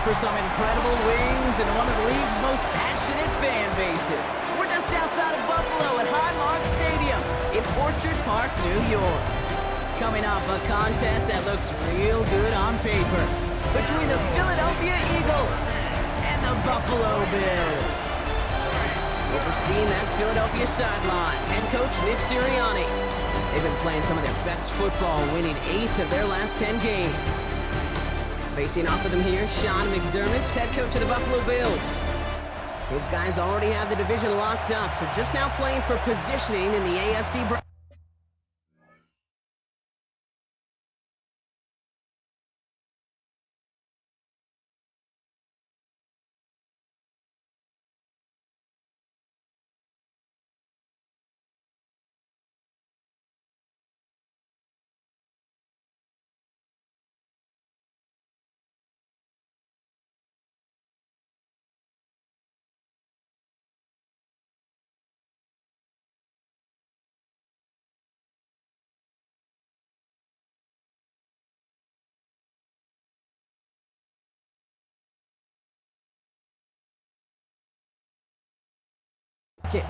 for some incredible wings and one of the league's most passionate fan bases. We're just outside of Buffalo at Highmark Stadium in Orchard Park, New York. Coming up, a contest that looks real good on paper between the Philadelphia Eagles and the Buffalo Bills. Overseeing that Philadelphia sideline, head coach Nick Sirianni. They've been playing some of their best football, winning 8 of their last 10 games. Facing off with them here, Sean McDermott, head coach of the Buffalo Bills. His guys already have the division locked up, so just now playing for positioning in the AFC. Jake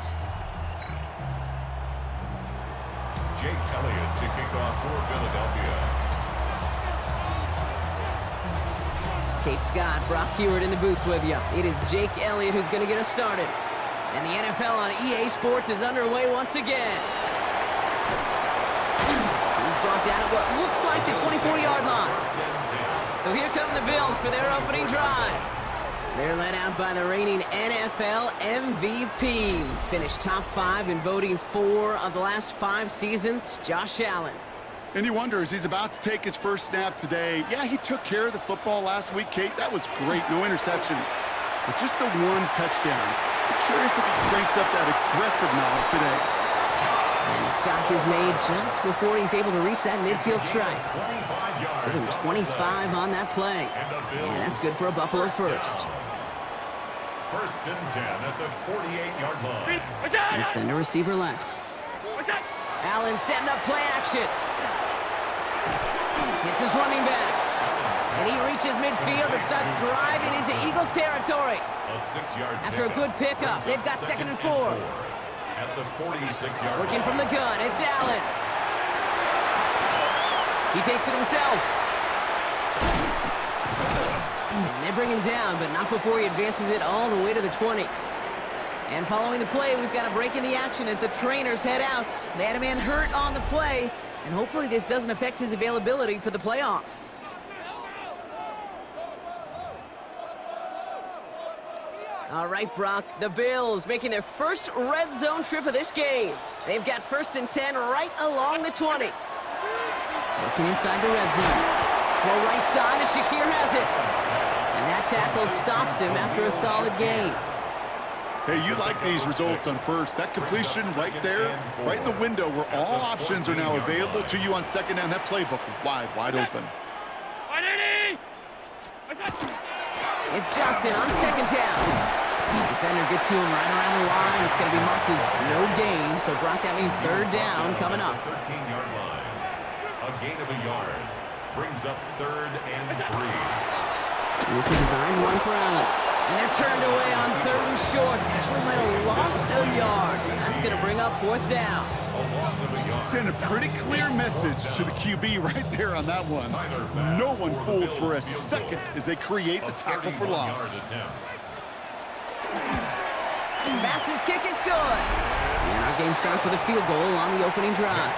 Elliott to kick off for Philadelphia. Kate Scott, Brock Heward in the booth with you. It is Jake Elliott who's going to get us started. And the NFL on EA Sports is underway once again. He's brought down at what looks like the 24-yard line. So here come the Bills for their opening drive. They're led out by the reigning NFL MVPs. Finished top 5 in voting 4 of the last 5 seasons, Josh Allen. And he wonders, he's about to take his first snap today. Yeah, he took care of the football last week, Kate. That was great, no interceptions. But just the 1 touchdown. I'm curious if he cranks up that aggressive knob today. And the stop is made just before he's able to reach that midfield strike. Give him 25 on that play. And that's good for a Buffalo first. First and 10 at the 48-yard line. And send a receiver left. Allen setting up play action. Hits his running back. And he reaches midfield and starts driving into Eagles territory. After a good pickup, they've got 2nd and 4. At the 46-yard Working from the gun, it's Allen. He takes it himself. And they bring him down, but not before he advances it all the way to the 20. And following the play, we've got a break in the action as the trainers head out. They had a man hurt on the play, and hopefully this doesn't affect his availability for the playoffs. All right, Brock, the Bills making their first red zone trip of this game. They've got 1st and 10 right along the 20. Looking inside the red zone. Full right side, and Shakir has it. And that tackle stops him after a solid gain. Hey, you like these results on first. That completion right there, right in the window where all options are now available to you on 2nd down. That playbook wide open. It's Johnson on 2nd down. Defender gets to him right around the line. It's going to be marked as no gain. So, Brock, that means 3rd down coming up. 13-yard line. A gain of a yard. Brings up 3rd and 3. This is a design one for Allen. And they're turned away on 3rd and short. Actually might have lost a yard. And that's going to bring up 4th down. Send a pretty clear message to the QB right there on that one. No one fooled for a second as they create the tackle for loss. Bass's kick is good. And our game starts with a field goal on the opening drive.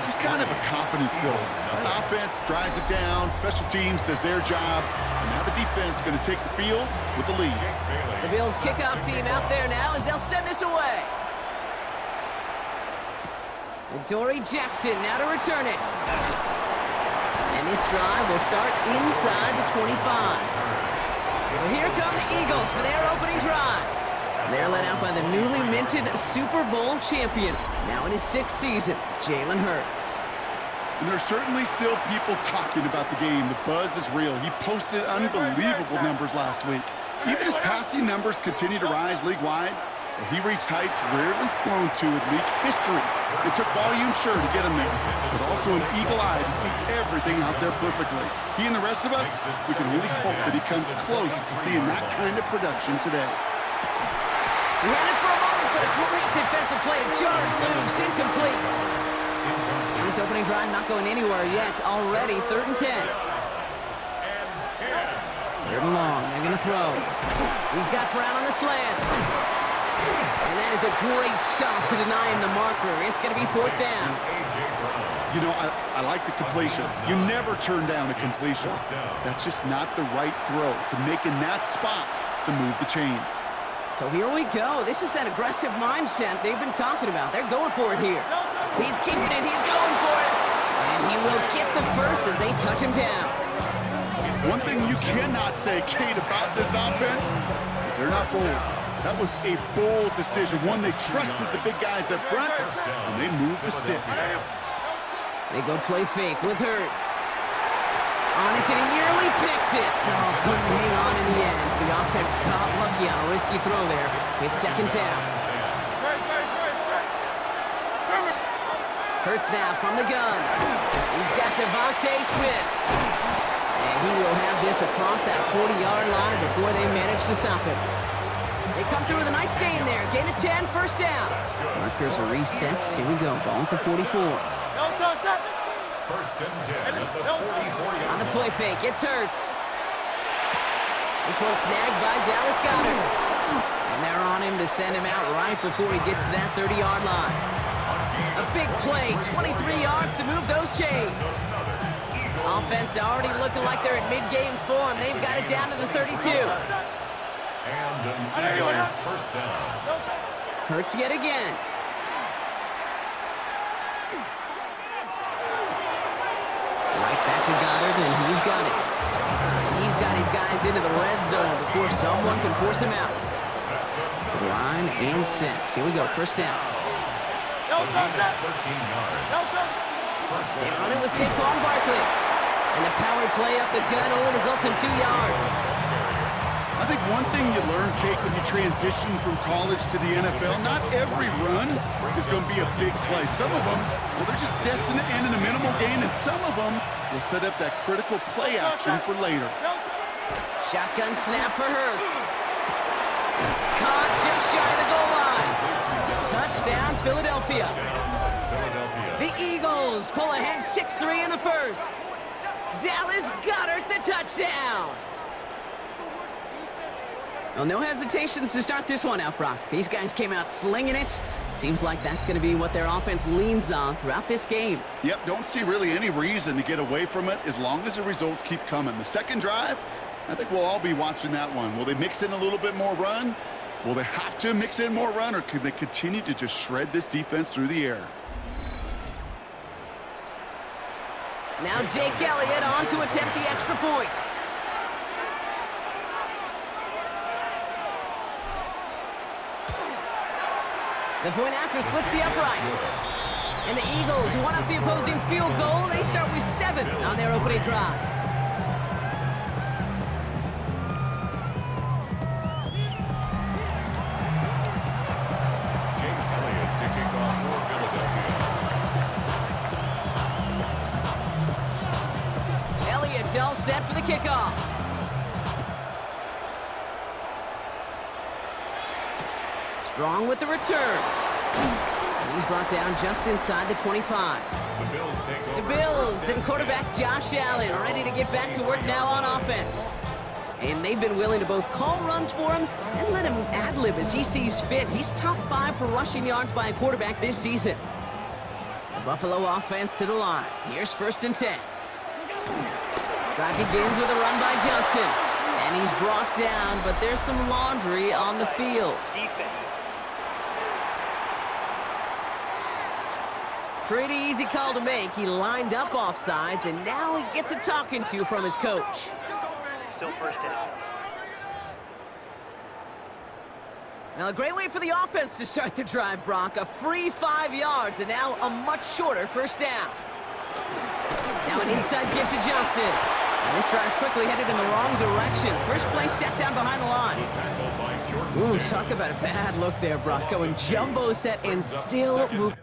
Just kind of a confidence build. That offense drives it down. Special teams does their job. And now the defense is going to take the field with the lead. The Bills kickoff team out there now as they'll send this away. And Dory Jackson now to return it. And this drive will start inside the 25. So here come the Eagles for their opening drive. They're led out by the newly minted Super Bowl champion, now in his 6th season, Jalen Hurts. And there's certainly still people talking about the game. The buzz is real. He posted unbelievable numbers last week. Even his passing numbers continue to rise league-wide. He reached heights rarely flown to in league history. It took volume, sure, to get him there, but also an eagle eye to see everything out there perfectly. He and the rest of us, we can really hope that he comes close to seeing that kind of production today. He had it for a moment, but a great defensive play to jar it loose, incomplete. And this opening drive not going anywhere yet. Already 3rd and 10. 3rd and long, they're gonna throw. He's got Brown on the slant. And that is a great stop to deny him the marker. It's going to be 4th down. You know, I like the completion. You never turn down a completion. That's just not the right throw to make in that spot to move the chains. So here we go. This is that aggressive mindset they've been talking about. They're going for it here. He's keeping it. He's going for it. And he will get the first as they touch him down. One thing you cannot say, Kate, about this offense is they're not bold. That was a bold decision, one they trusted the big guys up front, and they moved the sticks. They go play fake with Hurts. On it, and he nearly picked it. Oh, couldn't hang on in the end. The offense got lucky on a risky throw there. It's 2nd down. Hurts now from the gun. He's got Devontae Smith. And he will have this across that 40-yard line before they manage to stop him. They come through with a nice gain there. Gain of 10, 1st down. Markers are reset. Here we go. Ball at the 44. 1st and 10 at the 44. On the play fake, it's Hurts. This one snagged by Dallas Goedert. And they're on him to send him out right before he gets to that 30-yard line. A big play, 23 yards to move those chains. Offense already looking like they're in mid-game form. They've got it down to the 32. And an 1st down. Hurts yet again. Right back to Goddard, and he's got it. He's got his guys into the red zone before someone can force him out. To the line and set. Here we go, 1st down. 13 yards. They run it with Saquon Barkley. And the power play up the gut only results in 2 yards. I think one thing you learn, Kate, when you transition from college to the NFL, not every run is going to be a big play. Some of them, well, they're just destined to end in a minimal gain, and some of them will set up that critical play action for later. Shotgun snap for Hurts. Caught just shy of the goal line. Touchdown, Philadelphia. The Eagles pull ahead 6-3 in the 1st. Dallas Goedert the touchdown. Well, no hesitations to start this one out, Brock. These guys came out slinging it. Seems like that's going to be what their offense leans on throughout this game. Yep, don't see really any reason to get away from it as long as the results keep coming. The 2nd drive, I think we'll all be watching that one. Will they mix in a little bit more run? Will they have to mix in more run, or could they continue to just shred this defense through the air? Now Jake Elliott on to attempt the extra point. The point after splits the uprights. And the Eagles one up the opposing field goal. They start with 7 on their opening drive. Jake Elliott to kick off for Philadelphia. Elliott's all set for the kickoff. Strong with the return. And he's brought down just inside the 25. The Bills take over. The Bills and quarterback Josh Allen ready to get back to work now on offense. And they've been willing to both call runs for him and let him ad-lib as he sees fit. He's top 5 for rushing yards by a quarterback this season. The Buffalo offense to the line. Here's 1st and 10. Drive begins with a run by Johnson. And he's brought down, but there's some laundry on the field. Pretty easy call to make. He lined up offsides, and now he gets a talking to from his coach. Still 1st down. Now, a great way for the offense to start the drive, Brock. A free 5 yards, and now a much shorter 1st down. Now an inside give to Johnson. And this drive's quickly headed in the wrong direction. First play set down behind the line. Tackled by Ooh, talk about a bad look there, Brock. Going jumbo set and still move.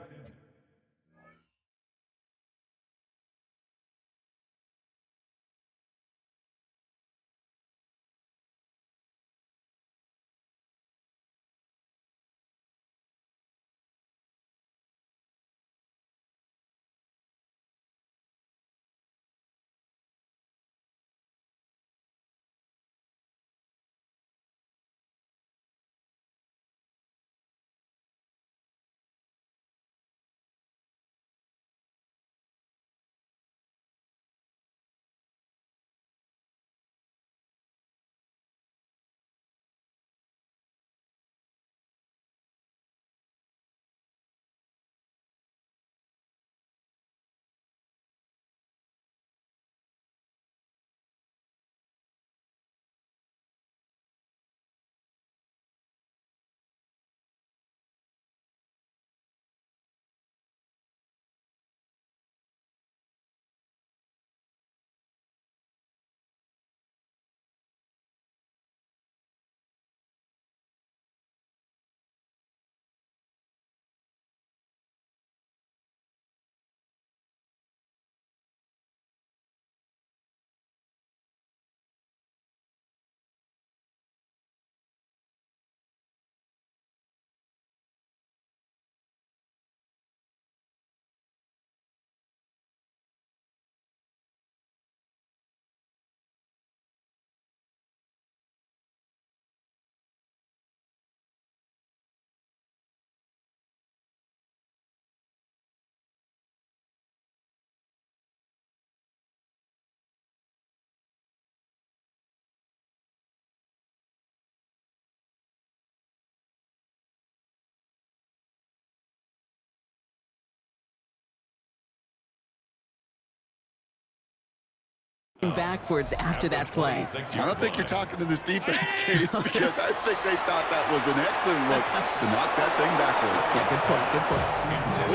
Backwards after that play. I don't think you're talking to this defense, Kate, because I think they thought that was an excellent look to knock that thing backwards. Yeah, good point, good point.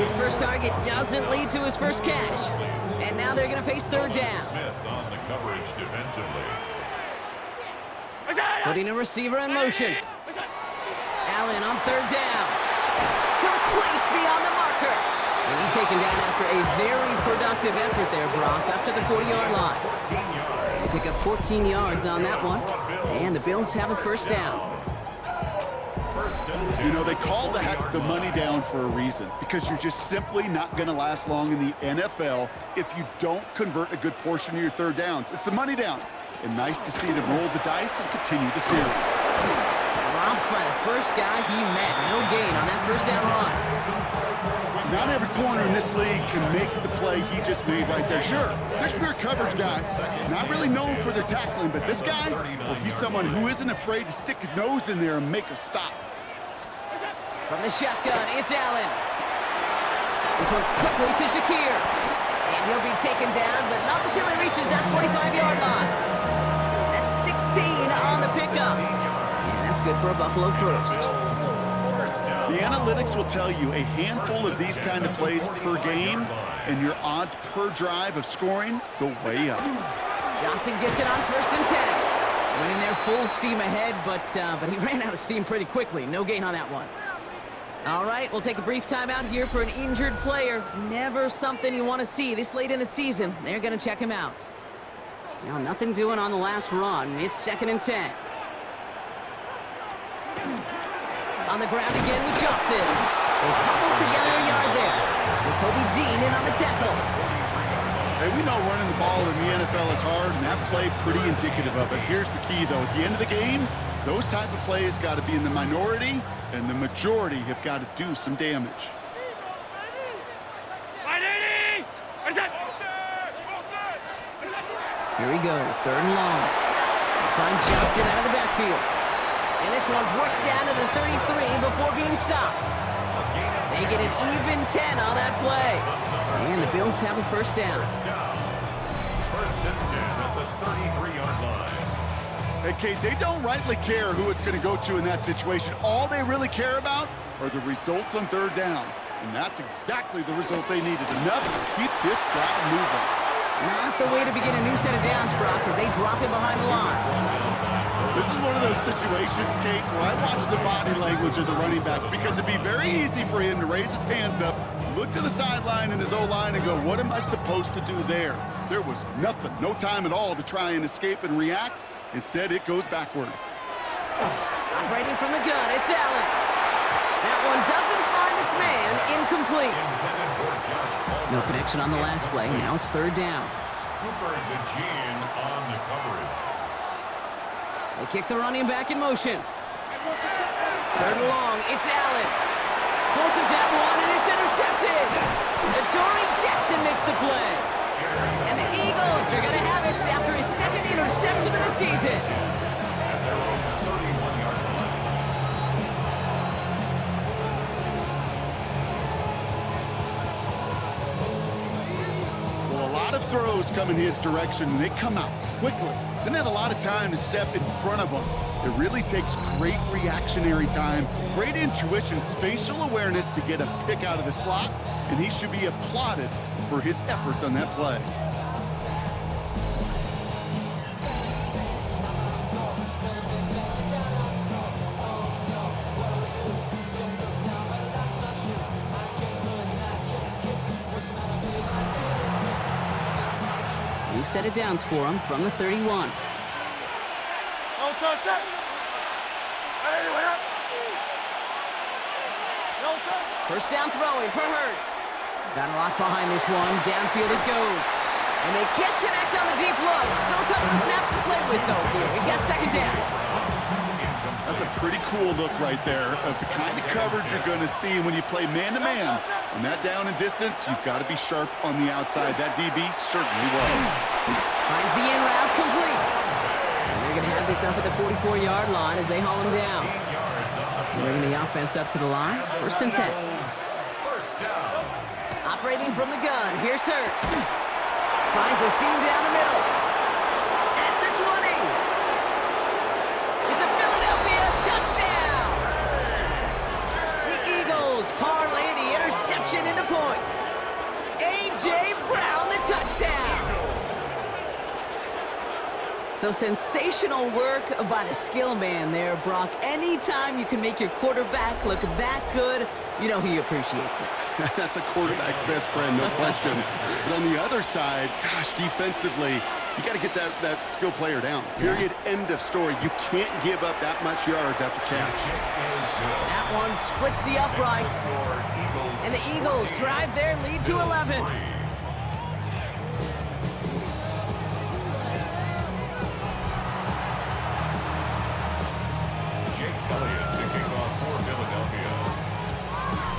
His first target doesn't lead to his first catch. And now they're going to face third down. Smith on the coverage defensively. Putting a receiver in motion. Allen on third down. Complete beyond the marker. And he's taken down after a very productive effort there, Brock, up to the 40-yard line. They pick up 14 yards on that one. And the Bills have a first down. You know, they call the money down for a reason, because you're just simply not going to last long in the NFL if you don't convert a good portion of your third downs. It's the money down. And nice to see them roll the dice and continue the series. Dropped by the first guy he met. No gain on that first down run. Not every corner in this league can make the play he just made right there. Sure, there's pure coverage guys, not really known for their tackling, but this guy, well, he's someone who isn't afraid to stick his nose in there and make a stop. From the shotgun, it's Allen. This one's quickly to Shakir. And he'll be taken down, but not until he reaches that 45-yard line. That's 16 on the pickup. And that's good for a Buffalo first. The analytics will tell you a handful of these kind of plays per game, and your odds per drive of scoring go way up. Johnson gets it on 1st and 10. Went in there full steam ahead, but he ran out of steam pretty quickly. No gain on that one. All right, we'll take a brief timeout here for an injured player. Never something you want to see this late in the season. They're going to check him out. Now, nothing doing on the last run. It's 2nd and 10. On the ground again with Johnson. They'll couple together a yard there. With Kobe Dean in on the tackle. Hey, we know running the ball in the NFL is hard, and that play pretty indicative of it. Here's the key, though. At the end of the game, those type of plays got to be in the minority, and the majority have got to do some damage. Here he goes, 3rd and long. Find Johnson out of the backfield. And this one's worked down to the 33 before being stopped. They get an even 10 on that play. And the Bills have a first down. 1st and 10 at the 33-yard line. Hey, Kate, they don't rightly care who it's going to go to in that situation. All they really care about are the results on 3rd down. And that's exactly the result they needed. Enough to keep this drive moving. Not the way to begin a new set of downs, Brock, as they drop it behind the line. This is one of those situations, Kate, where I watch the body language of the running back because it'd be very easy for him to raise his hands up, look to the sideline in his O-line and go, what am I supposed to do there? There was nothing, no time at all to try and escape and react. Instead, it goes backwards. Operating from the gun, it's Allen. That one doesn't find its man, incomplete. No connection on the last play, now it's third down. Cooper DeJean on the coverage. They kick the running back in motion. Third and long, it's Allen. Forces that one, and it's intercepted. Adoree Jackson makes the play. And the Eagles are going to have it after his second interception of the season. At their own 31-yard line. Well, a lot of throws come in his direction, and they come out quickly. Didn't have a lot of time to step in front of them. It really takes great reactionary time, great intuition, spatial awareness to get a pick out of the slot, and he should be applauded for his efforts on that play. We've set it downs for him from the 31. First down throwing for Hurts. Got a lock behind this one. Downfield it goes. And they can't connect on the deep look. Still a couple of snaps to play with, though, here. We've got second down. That's a pretty cool look right there of the kind of coverage you're going to see when you play man-to-man. On that down and distance, you've got to be sharp on the outside. That DB certainly was. Finds the in route complete. And they're going to have this up at the 44-yard line as they haul him down. Bringing the offense up to the line. First and 10. First down. Operating from the gun, here's Hurts. Finds a seam down the middle. At the 20. It's a Philadelphia touchdown. The Eagles parlay the interception into points. A.J. Brown, the touchdown. So sensational work by the skill man there, Brock. Anytime you can make your quarterback look that good, you know he appreciates it. That's a quarterback's best friend, no question. But on the other side, gosh, defensively, you got to get that skill player down. Period, end of story. You can't give up that much yards after catch. That one splits the uprights. And the Eagles drive their lead to 11.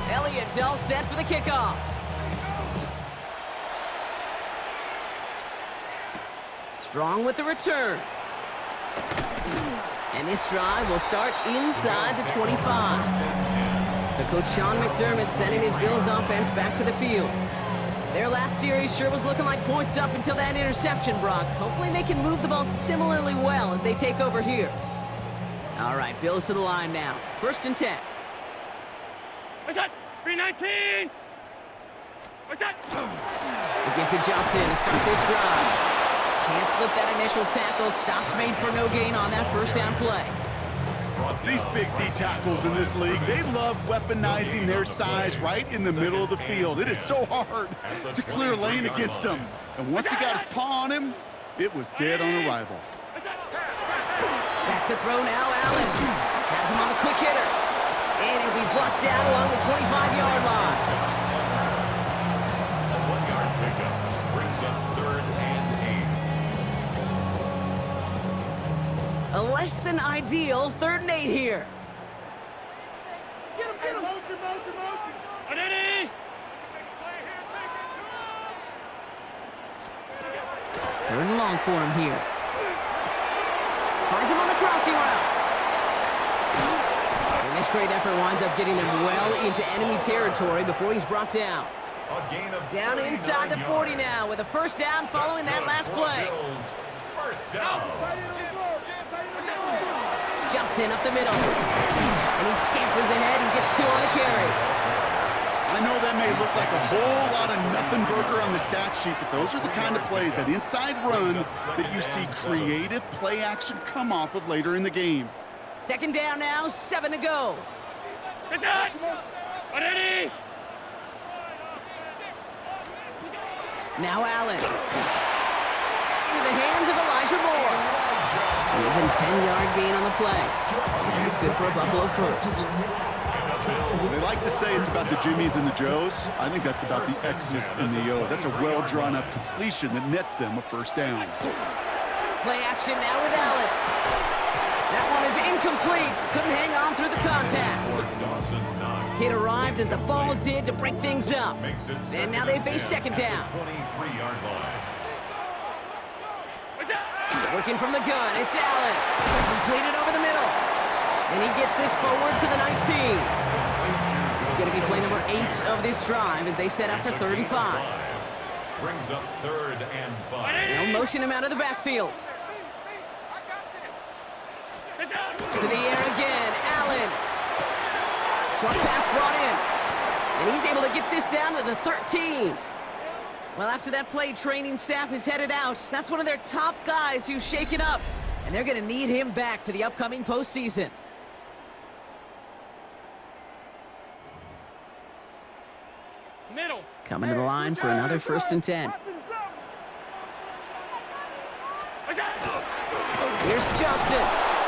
Elliott's all set for the kickoff. Strong with the return. And this drive will start inside the 25. So Coach Sean McDermott sending his Bills offense back to the field. Their last series sure was looking like points up until that interception, Brock. Hopefully they can move the ball similarly well as they take over here. All right, Bills to the line now. First and 10. What's that? 319! What's that? Again to Johnson to start this drive. Can't slip that initial tackle. Stops made for no gain on that first down play. These big D tackles in this league, they love weaponizing their size right in the middle of the field. It is so hard to clear lane against them. And once he got his paw on him, it was dead on arrival. Back to throw now, Allen. Has him on the quick hitter. And it'll be blocked out along the 25-yard line. A 1-yard pickup brings up third and 8. A less than ideal third and 8 here. Get him! Motion! Identity! Third and long for him here. Finds him on the crossing route. And this great effort winds up getting him well into enemy territory before he's brought down. A gain of Down inside the 40 now with a first down following that last play. First down. Johnson up the middle. And he scampers ahead and gets 2 on the carry. I I know that may look like a whole lot of nothing burger on the stat sheet, but those are the kind of plays, that inside run, that you see creative play action come off of later in the game. Second down now, 7 to go. Good shot. Ready. Now Allen. Into the hands of Elijah Moore. An even 10-yard gain on the play. And it's good for a Buffalo first. They like to say it's about the Jimmies and the Joes. I think that's about the X's and the O's. That's a well-drawn-up completion that nets them a first down. Play action now with Allen. That one is incomplete. Couldn't hang on through the contact. Hit arrived as the ball did to break things up. And now they face second down. 23-yard line. Working from the gun, it's Allen. Completed over the middle. And he gets this forward to the 19. This is going to be play number 8 of this drive as they set up for 35. Brings up 3rd and 5. They'll motion him out of the backfield. To the air again, Allen. Short pass brought in. And he's able to get this down to the 13. Well, after that play, training staff is headed out. That's one of their top guys who's shaken up. And they're going to need him back for the upcoming postseason. Middle. Coming to the line for another 1st and 10. Here's Johnson.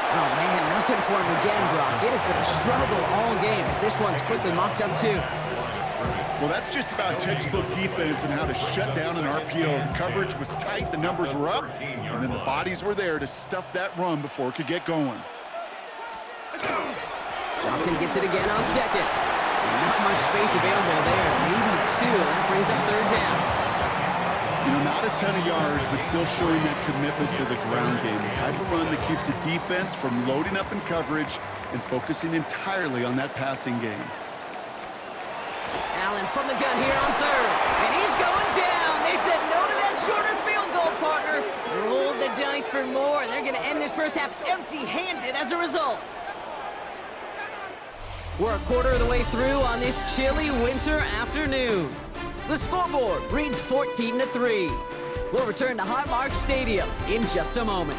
Oh, man, nothing for him again, Brock. It has been a struggle all game as this one's quickly mocked up, too. Well, that's just about textbook defense and how to shut down an RPO. The coverage was tight, the numbers were up, and then the bodies were there to stuff that run before it could get going. Johnson gets it again on second. Not much space available there. Maybe 2. That brings up 3rd down. You know, not a ton of yards, but still showing that commitment to the ground game. The type of run that keeps the defense from loading up in coverage and focusing entirely on that passing game. Allen from the gun here on 3rd. And he's going down. They said no to that shorter field goal, partner. Roll the dice for more, and they're going to end this first half empty-handed as a result. We're a quarter of the way through on this chilly winter afternoon. The scoreboard reads 14-3. We'll return to Highmark Stadium in just a moment.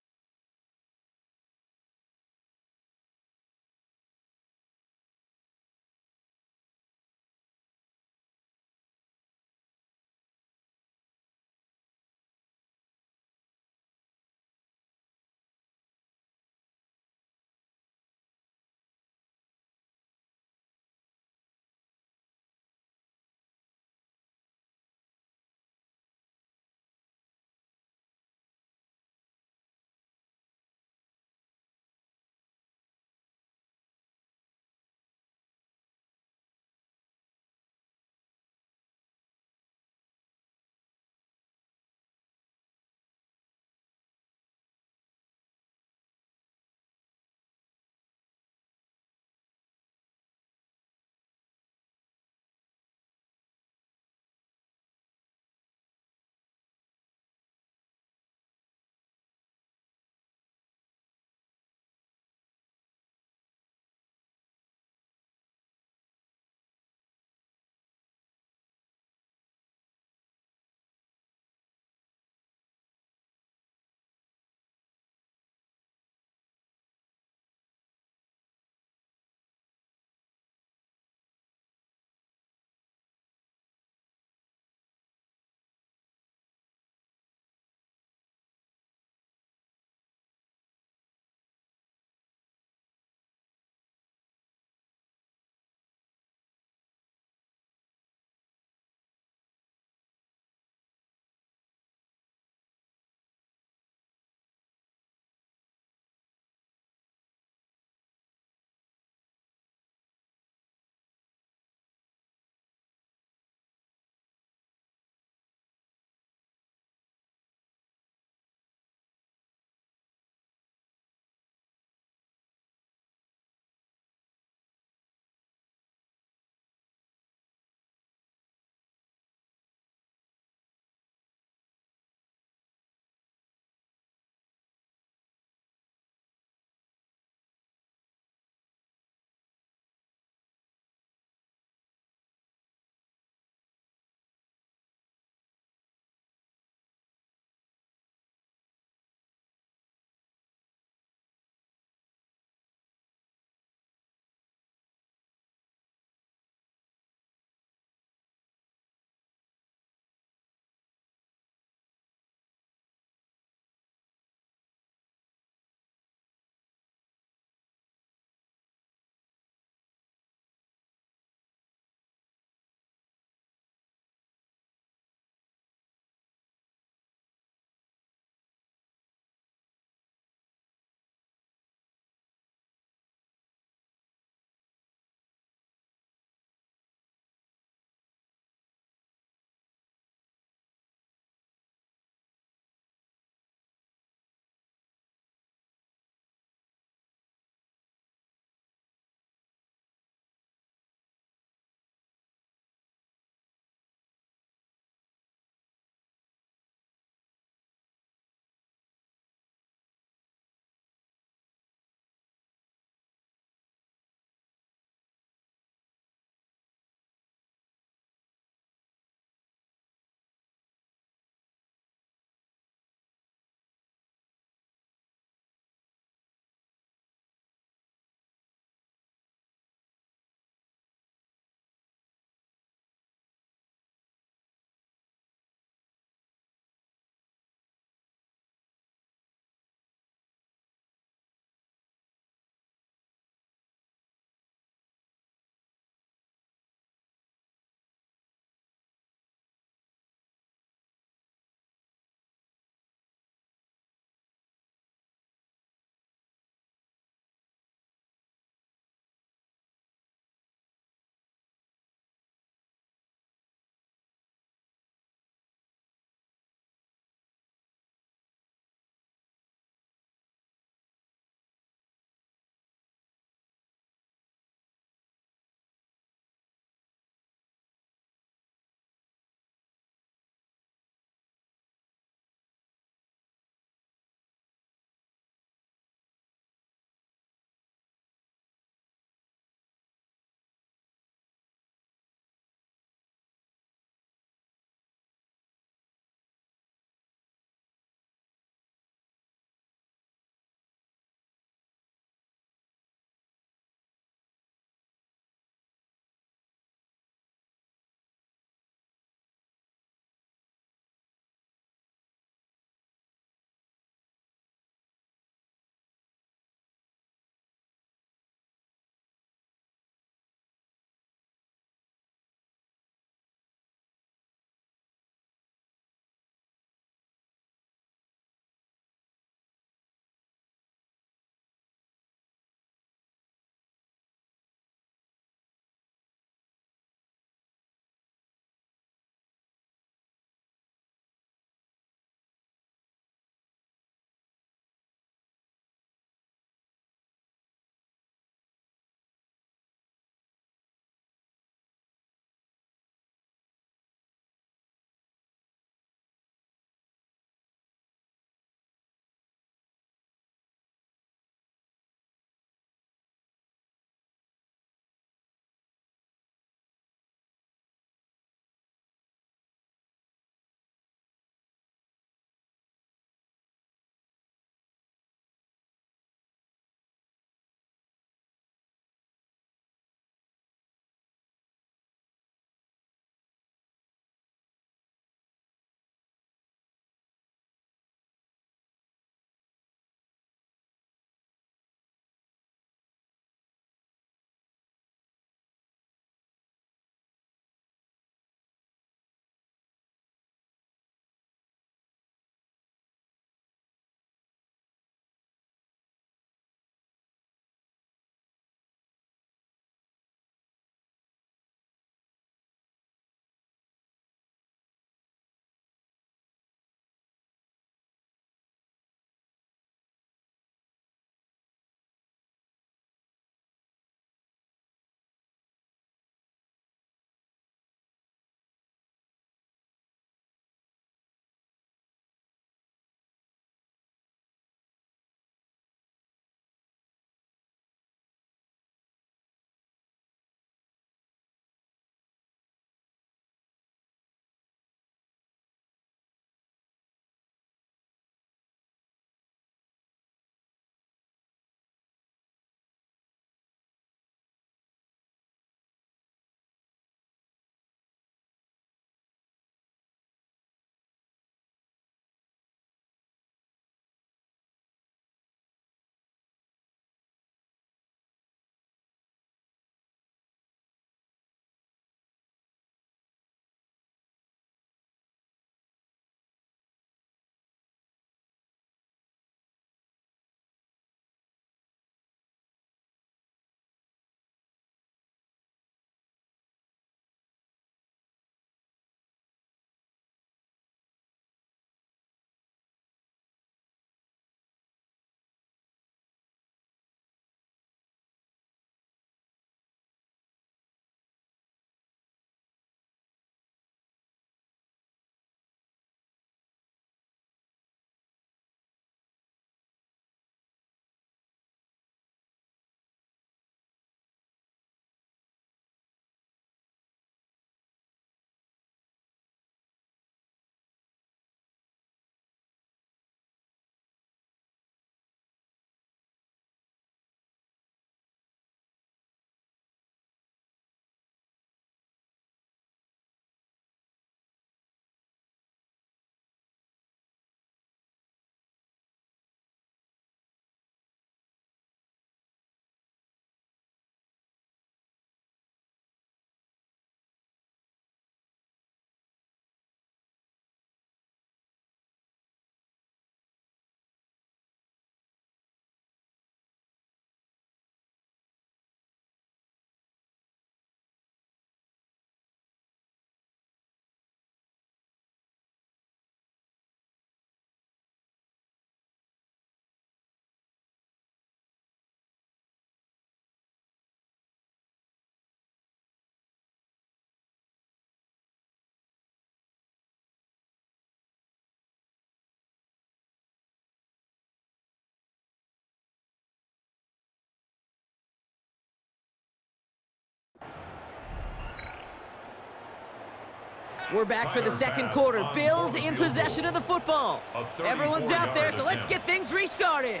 We're back for the second quarter. Bills in possession of the football. Everyone's out there, so let's get things restarted.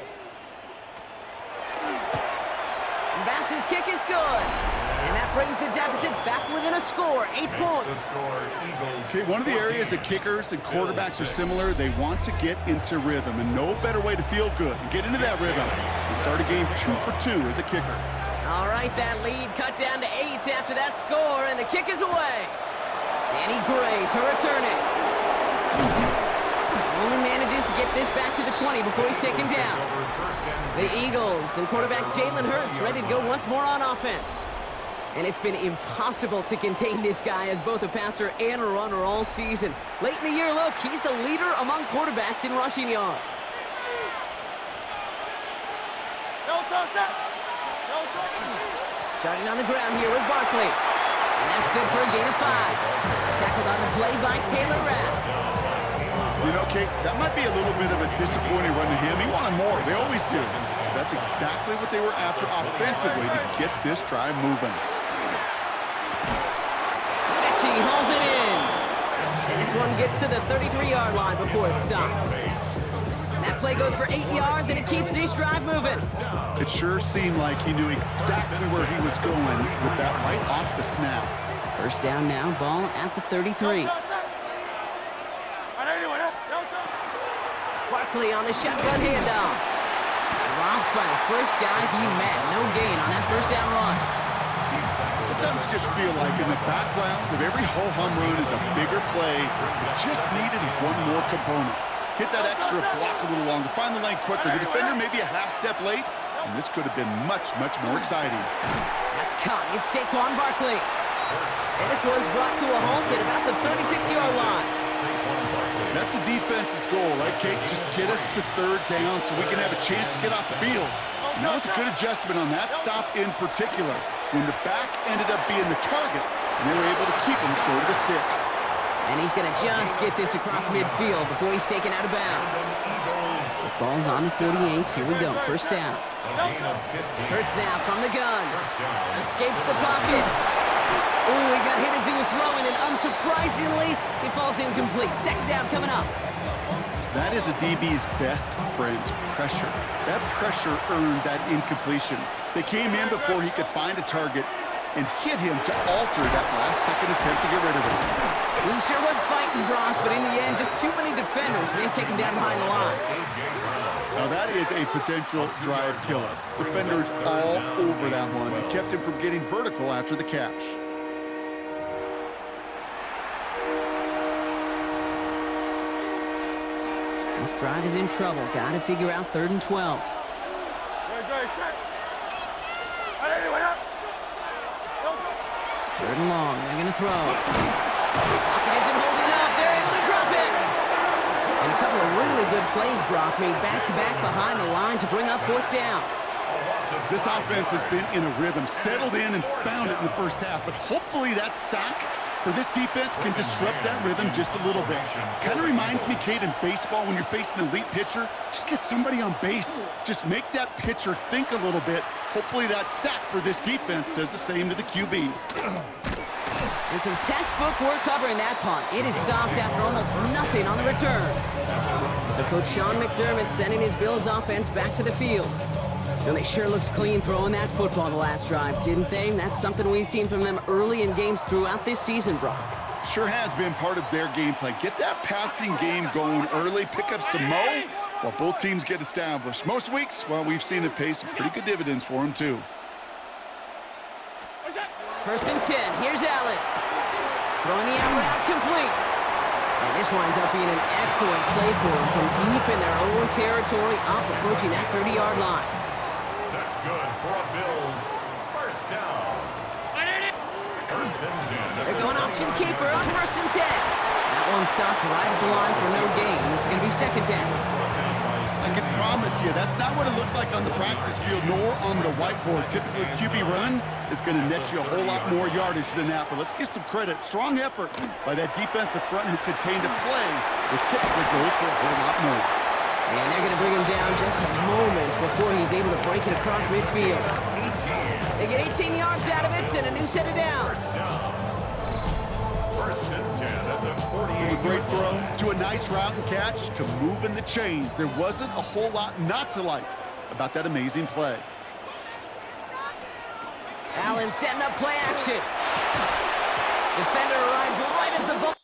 Bass's kick is good. And that brings the deficit back within a score, 8 points. Okay, one of the areas that kickers and quarterbacks are similar, they want to get into rhythm, and no better way to feel good and get into that rhythm than start a game 2 for 2 as a kicker. All right, that lead cut down to 8 after that score, and the kick is away. Danny Gray to return it. Only manages to get this back to the 20 before he's taken down. The Eagles and quarterback Jalen Hurts ready to go once more on offense. And it's been impossible to contain this guy as both a passer and a runner all season. Late in the year, look, he's the leader among quarterbacks in rushing yards. Starting on the ground here with Barkley. And that's good for a gain of 5. Tackled on the play by Taylor Rapp. You know, Kate, that might be a little bit of a disappointing run to him. He wanted more. They always do. That's exactly what they were after offensively to get this drive moving. He hauls it in. And this one gets to the 33-yard line before it's stopped. That play goes for 8 yards, and it keeps this drive moving. It sure seemed like he knew exactly where he was going with that right off the snap. First down now, ball at the 33. Barkley on the shotgun handoff. Dropped by the first guy he met. No gain on that first down run. Sometimes you just feel like in the background of every ho-hum run is a bigger play. It just needed one more component. Hit that extra block a little longer, find the lane quicker. The defender maybe a half step late, and this could have been much, much more exciting. That's caught. It's Saquon Barkley. And this one's brought to a halt at about the 36-yard line. That's a defense's goal, right, Kate? Just get us to third down so we can have a chance to get off the field. And that was a good adjustment on that stop in particular, when the back ended up being the target, and they were able to keep him short of the sticks. And he's going to just get this across midfield before he's taken out of bounds. The ball's on the 48. Here we go. First down. Hurts now from the gun. Escapes the pocket. Ooh, he got hit as he was throwing, and unsurprisingly, he falls incomplete. Second down coming up. That is a DB's best friend, pressure. That pressure earned that incompletion. They came in before he could find a target and hit him to alter that last-second attempt to get rid of it. He sure was fighting, Brock, but in the end, just too many defenders. They take him down behind the line. Now that is a potential drive killer. Defenders all over that one. It kept him from getting vertical after the catch. This drive is in trouble. Got to figure out 3rd and 12. Third and long. They're going to throw. Pocket isn't holding up. They're able to drop it. And a couple of really good plays, Brock, made back-to-back behind the line to bring up 4th down. This offense has been in a rhythm, settled in and found it in the first half, but hopefully that sack for this defense can disrupt that rhythm just a little bit. Kind of reminds me, Kate, in baseball when you're facing an elite pitcher, just get somebody on base. Just make that pitcher think a little bit. Hopefully that sack for this defense does the same to the QB. And some textbook work covering that punt. It is stopped after almost nothing on the return. So Coach Sean McDermott sending his Bills offense back to the field. And they sure looked clean throwing that football the last drive, didn't they? That's something we've seen from them early in games throughout this season, Brock. Sure has been part of their game plan. Get that passing game going early, pick up some mo while both teams get established. Most weeks, well, we've seen it pay some pretty good dividends for them, too. 1st and 10. Here's Allen. Throwing the out route complete. And this winds up being an excellent play for them from deep in their own territory, up approaching that 30-yard line. That's good for a Bills first down. 1st and 10. They're going option keeper on 1st and 10. That one stopped right at the line for no gain. This is going to be 2nd down. I can promise you, that's not what it looked like on the practice field, nor on the whiteboard. Typically, QB run is going to net you a whole lot more yardage than that. But let's give some credit. Strong effort by that defensive front who contained a play that typically goes for a whole lot more. And they're going to bring him down just a moment before he's able to break it across midfield. They get 18 yards out of it and a new set of downs. 1st and 10 at the a great throw to a nice route and catch to moving the chains. There wasn't a whole lot not to like about that amazing play. Allen setting up play action. Defender arrives right as the ball.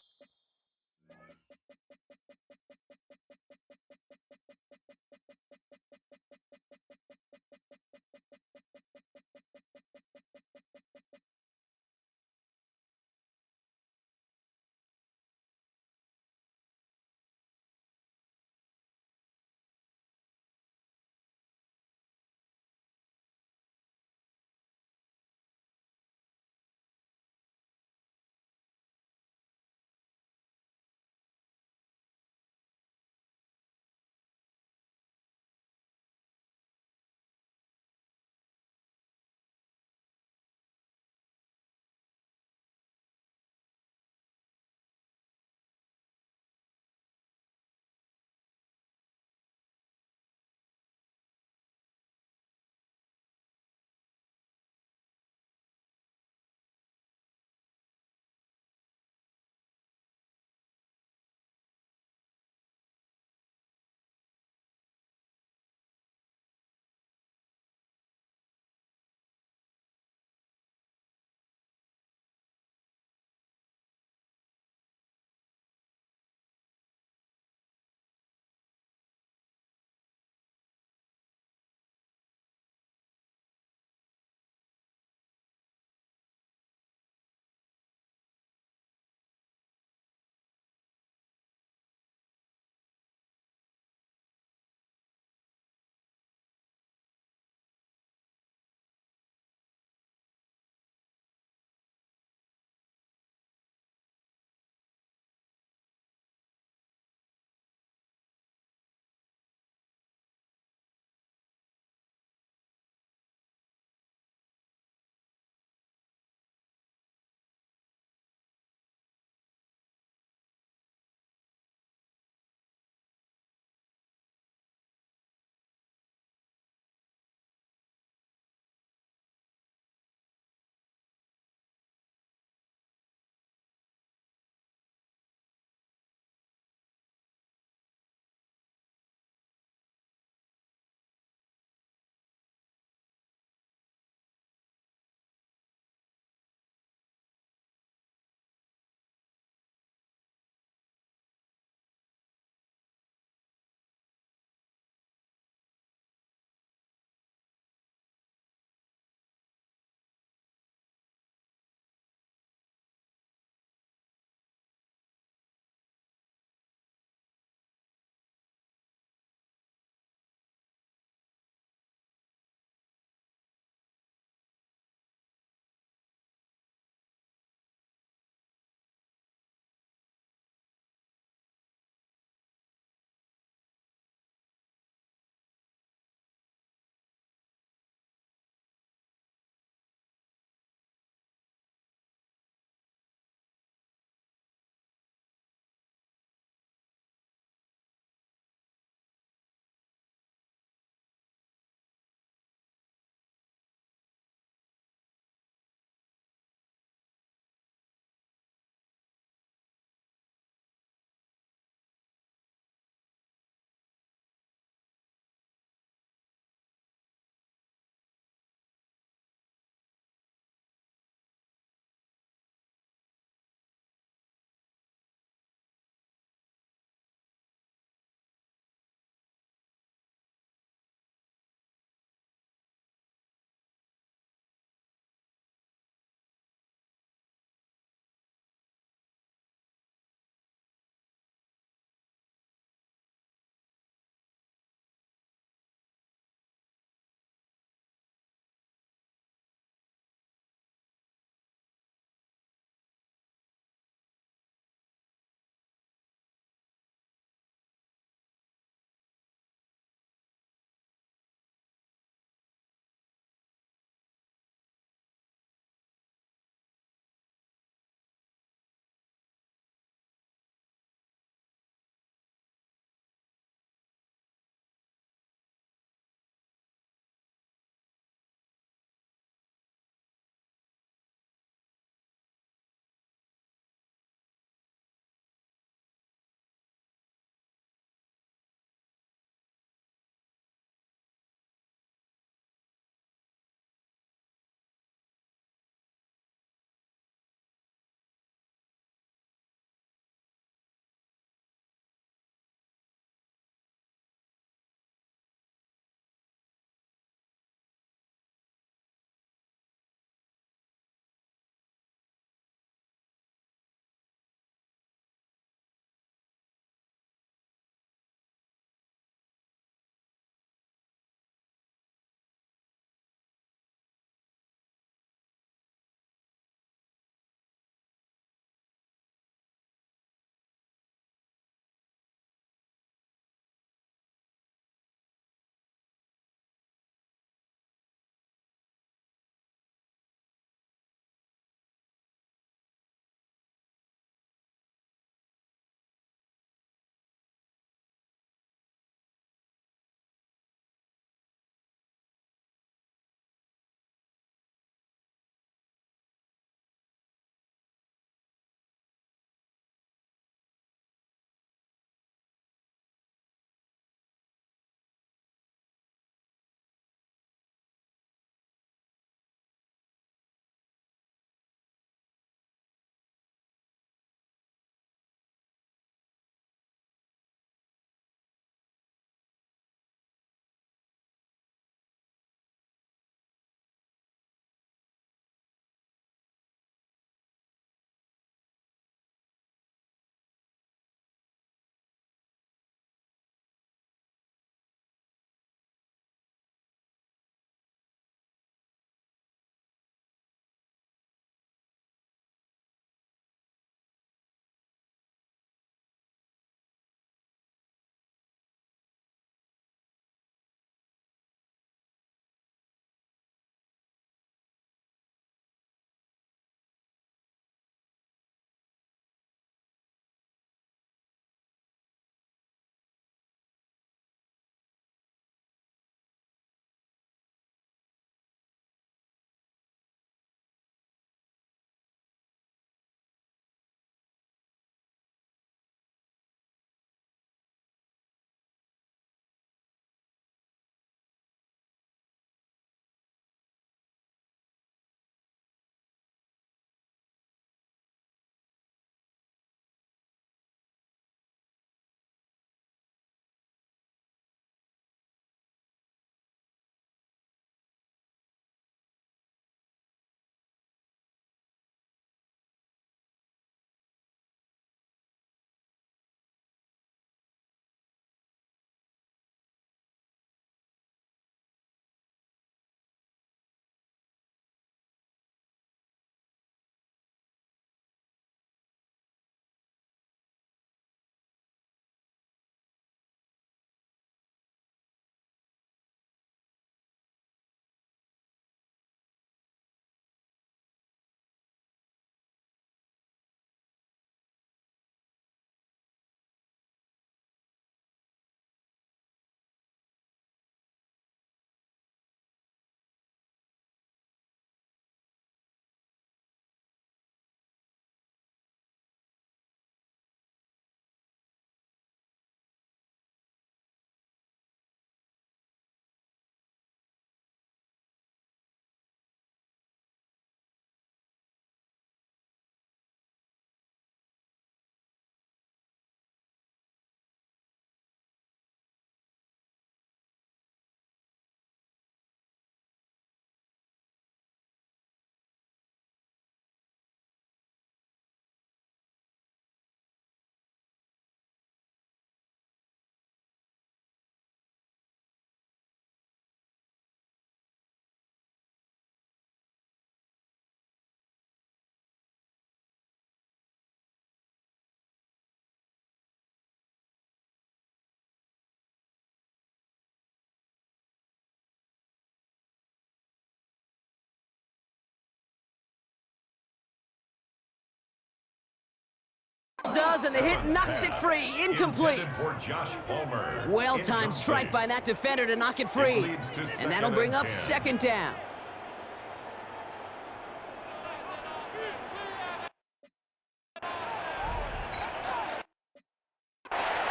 Does, and the hit knocks it free. Incomplete. Intended for Josh Palmer. Well-timed strike by that defender to knock it free. It leads to And that'll bring up 2nd and 10. second down.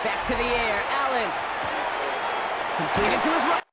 Back to the air, Allen. Completed to his right.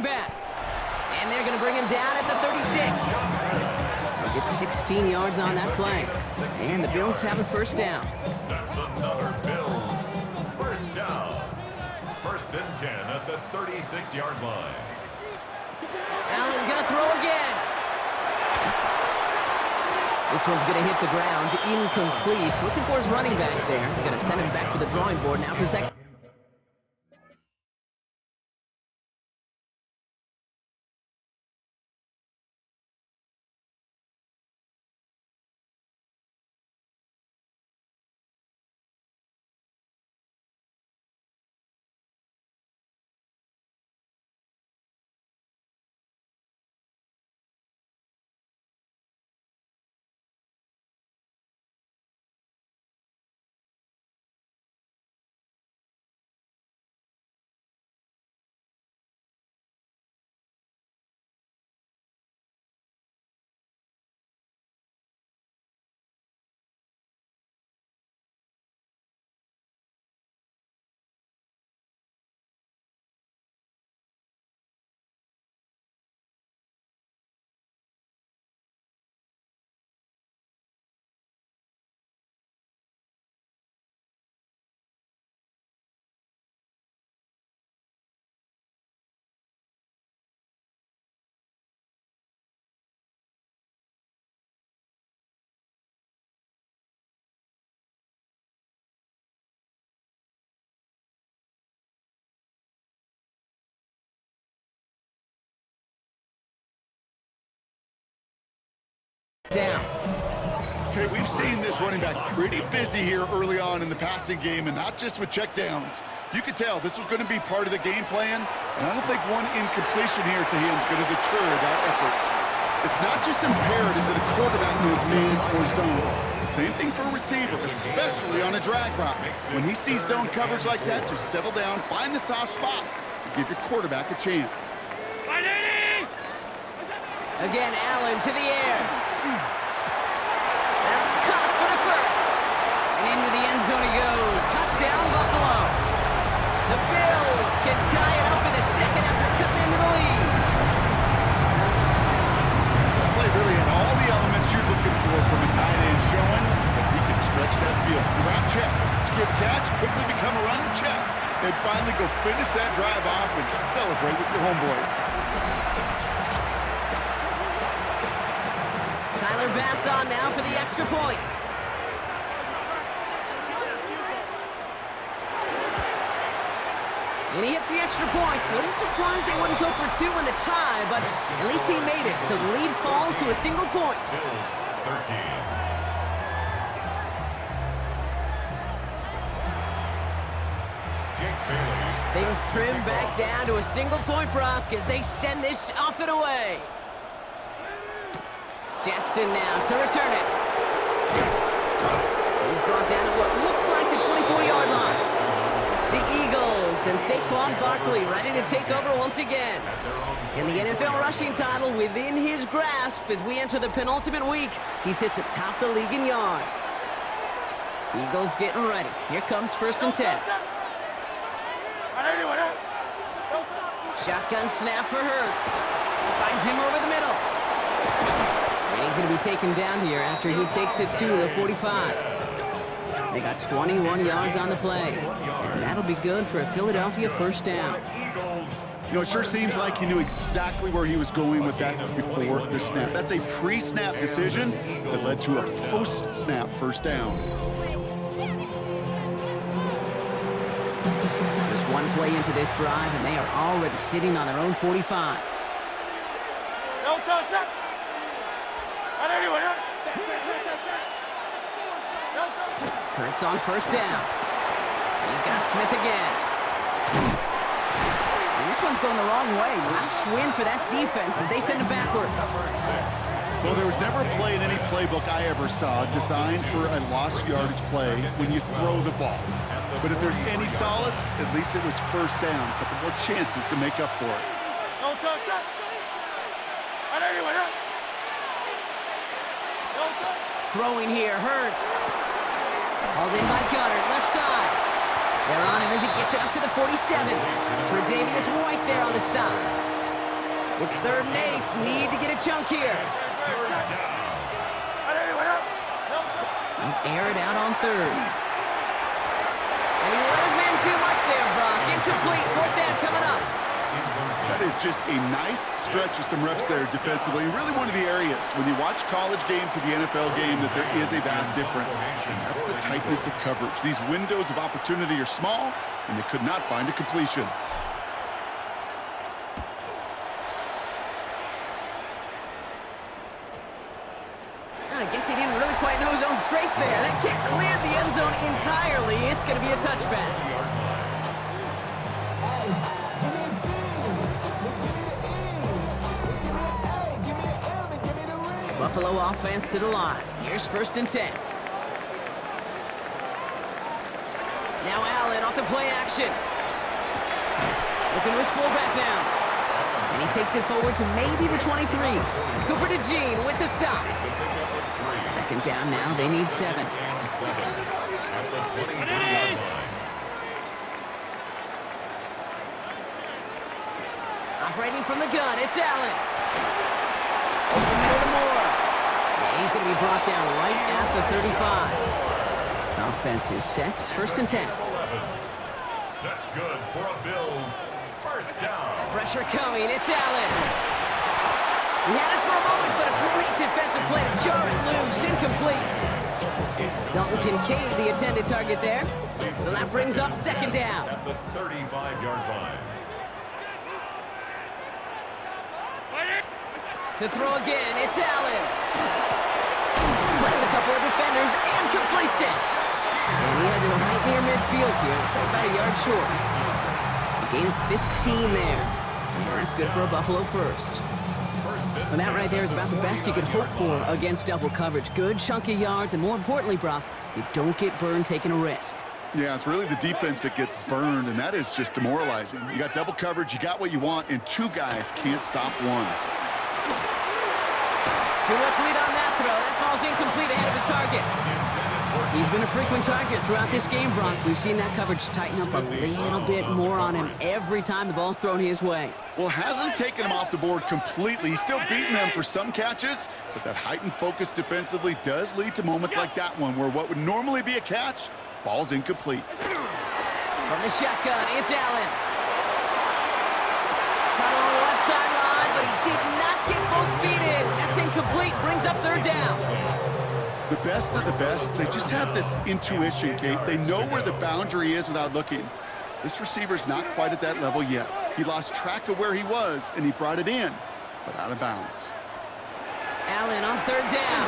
Back. And they're going to bring him down at the 36. Gets 16 yards on that play. And the Bills have a first down. That's another Bills first down. 1st and 10 at the 36-yard line. Allen going to throw again. This one's going to hit the ground. Incomplete. Looking for his running back there. Going to send him back to the drawing board now for second. down. Okay, we've seen this running back pretty busy here early on in the passing game, and not just with checkdowns. You could tell this was going to be part of the game plan, and I don't think one incompletion here to him is going to deter that effort. It's not just imperative that a quarterback knows man or zone. Same thing for a receiver, especially on a drag route. When he sees zone coverage like that, just settle down, find the soft spot, and give your quarterback a chance. Again, Allen to the air. That's caught for the first. And into the end zone he goes. Touchdown, Buffalo. The Bills can tie it up in the second after cutting into the lead. That play really had all the elements you're looking for from a tight end, showing that he can stretch that field. Route check, skip catch, quickly become a runner check, and finally go finish that drive off and celebrate with your homeboys. Tyler Bass on now for the extra point. And he hits the extra points. A little surprised they wouldn't go for two in the tie, but at least he made it, so the lead falls to a single point. Bills 13. Jake Bailey. Things trim back down to a single point, Brock, as they send this off and away. Jackson now to return it. He's brought down at what looks like the 24-yard line. The Eagles and Saquon Barkley ready to take over once again. And the NFL rushing title within his grasp as we enter the penultimate week. He sits atop the league in yards. Eagles getting ready. Here comes 1st and 10. Shotgun snap for Hurts. Finds him over the middle. And he's going to be taken down here after he takes it to the 45. They got 21 yards on the play. And that'll be good for a Philadelphia first down. You know, it sure seems like he knew exactly where he was going with that before the snap. That's a pre-snap decision that led to a post-snap first down. Just one play into this drive, and they are already sitting on their own 45. Hurts on first down. He's got Smith again. And this one's going the wrong way. Nice win for that defense as they send it backwards. Well, there was never a play in any playbook I ever saw designed for a lost yardage play when you throw the ball. But if there's any solace, at least it was first down. A couple more chances to make up for it. Throwing here, Hurts. Hauled in by Gunner, left side. They're on him as he gets it up to the 47. Tre'Davious White there on the stop. It's 3rd and 8. Need to get a chunk here. Air it out on 3rd. And he let his man too much there, Brock. Incomplete. 4th down coming up. That is just a nice stretch of some reps there defensively. Really one of the areas when you watch college game to the NFL game that there is a vast difference. And that's the tightness of coverage. These windows of opportunity are small, and they could not find a completion. I guess he didn't really quite know his own strength there. That kick cleared the end zone entirely. It's going to be a touchback. Buffalo offense to the line. Here's 1st and 10. Now Allen off the play action. Looking to his fullback now. And he takes it forward to maybe the 23. Cooper to Jean with the stop. 2nd down now. They need 7. Operating from the gun, it's Allen. Open middle to Moore. Yeah, he's going to be brought down right at the 35. Offense is set. 1st and 10. That's good for a Bills first down. Pressure coming. It's Allen. He had it for a moment, but a great defensive play to jar it loose. Incomplete. Dalton Kincaid, the intended target there. So that brings up 2nd down. At the 35-yard line. To throw again, it's Allen. Splits a couple of defenders and completes it. And he has it right near midfield here. It's like about a yard short. A gain of 15 there. And that's good for a Buffalo first. And that right there is about the best you could hope for against double coverage. Good chunky yards, and more importantly, Brock, you don't get burned taking a risk. Yeah, it's really the defense that gets burned, and that is just demoralizing. You got double coverage, you got what you want, and two guys can't stop one. Too much lead on that throw. That falls incomplete ahead of his target. He's been a frequent target throughout this game, Brock. We've seen that coverage tighten up a little bit more on him every time the ball's thrown his way. Well, hasn't taken him off the board completely. He's still beating them for some catches, but that heightened focus defensively does lead to moments like that one where what would normally be a catch falls incomplete. From the shotgun, it's Allen. Caught on the left sideline, but he did not get both feet in. That's incomplete, brings up third down. The best of the best, they just have this intuition, Kate. They know where the boundary is without looking. This receiver's not quite at that level yet. He lost track of where he was, and he brought it in, but out of bounds. Allen on third down.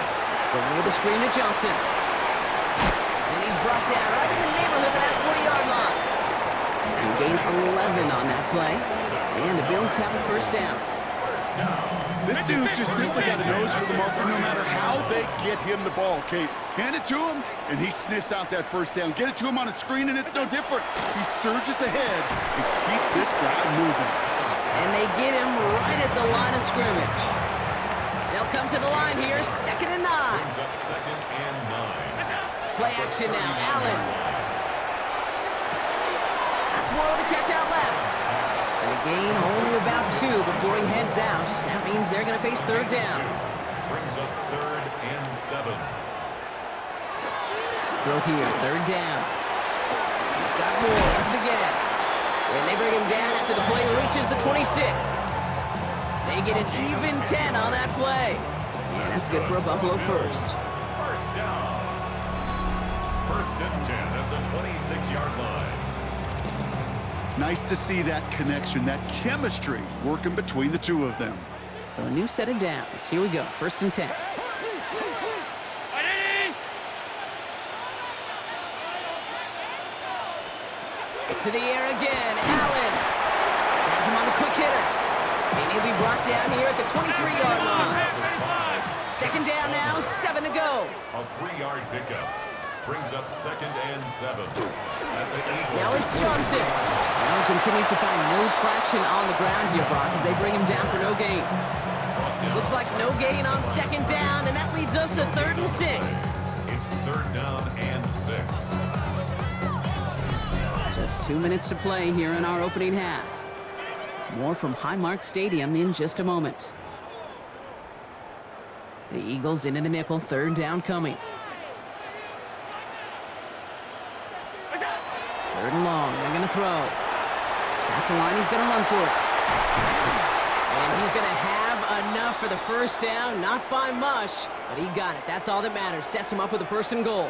Going with the screen to Johnson. And he's brought down right in the neighborhood of that 40-yard line. And gain 11 on that play. And the Bills have a first down. This dude just simply got a nose for the marker no matter how they get him the ball, Kate. Hand it to him, and he sniffs out that first down. Get it to him on a screen, and it's no different. He surges ahead and keeps this drive moving. And they get him right at the line of scrimmage. They'll come to the line here, 2nd and 9. Brings up 2nd and 9. Play action now, Allen. That's more of the catch out left. And a gain only about 2 before he heads out. That means they're going to face third down. Brings up 3rd and 7. Throw here, third down. He's got more once again. And they bring him down after the play reaches the 26. They get an even 10 on that play. And that's good for a Buffalo first. First down. 1st and 10 at the 26-yard line. Nice to see that connection, that chemistry working between the two of them. So a new set of downs. Here we go, 1st and 10. To the air again, Allen. Has him on the quick hitter. And he'll be brought down here at the 23-yard line. 2nd down now, 7 to go. A 3-yard pickup. Brings up 2nd and 7. Now it's Johnson. Now he continues to find no traction on the ground here, Brock, as they bring him down for no gain. Looks like no gain on 2nd down, and that leads us to 3rd and 6. It's 3rd down and 6. Just 2 minutes to play here in our opening half. More from Highmark Stadium in just a moment. The Eagles into the nickel, 3rd down coming. 3rd and long, they're gonna throw. Past the line, he's gonna run for it. And he's gonna have enough for the first down, not by much, but he got it. That's all that matters. Sets him up with a 1st and goal.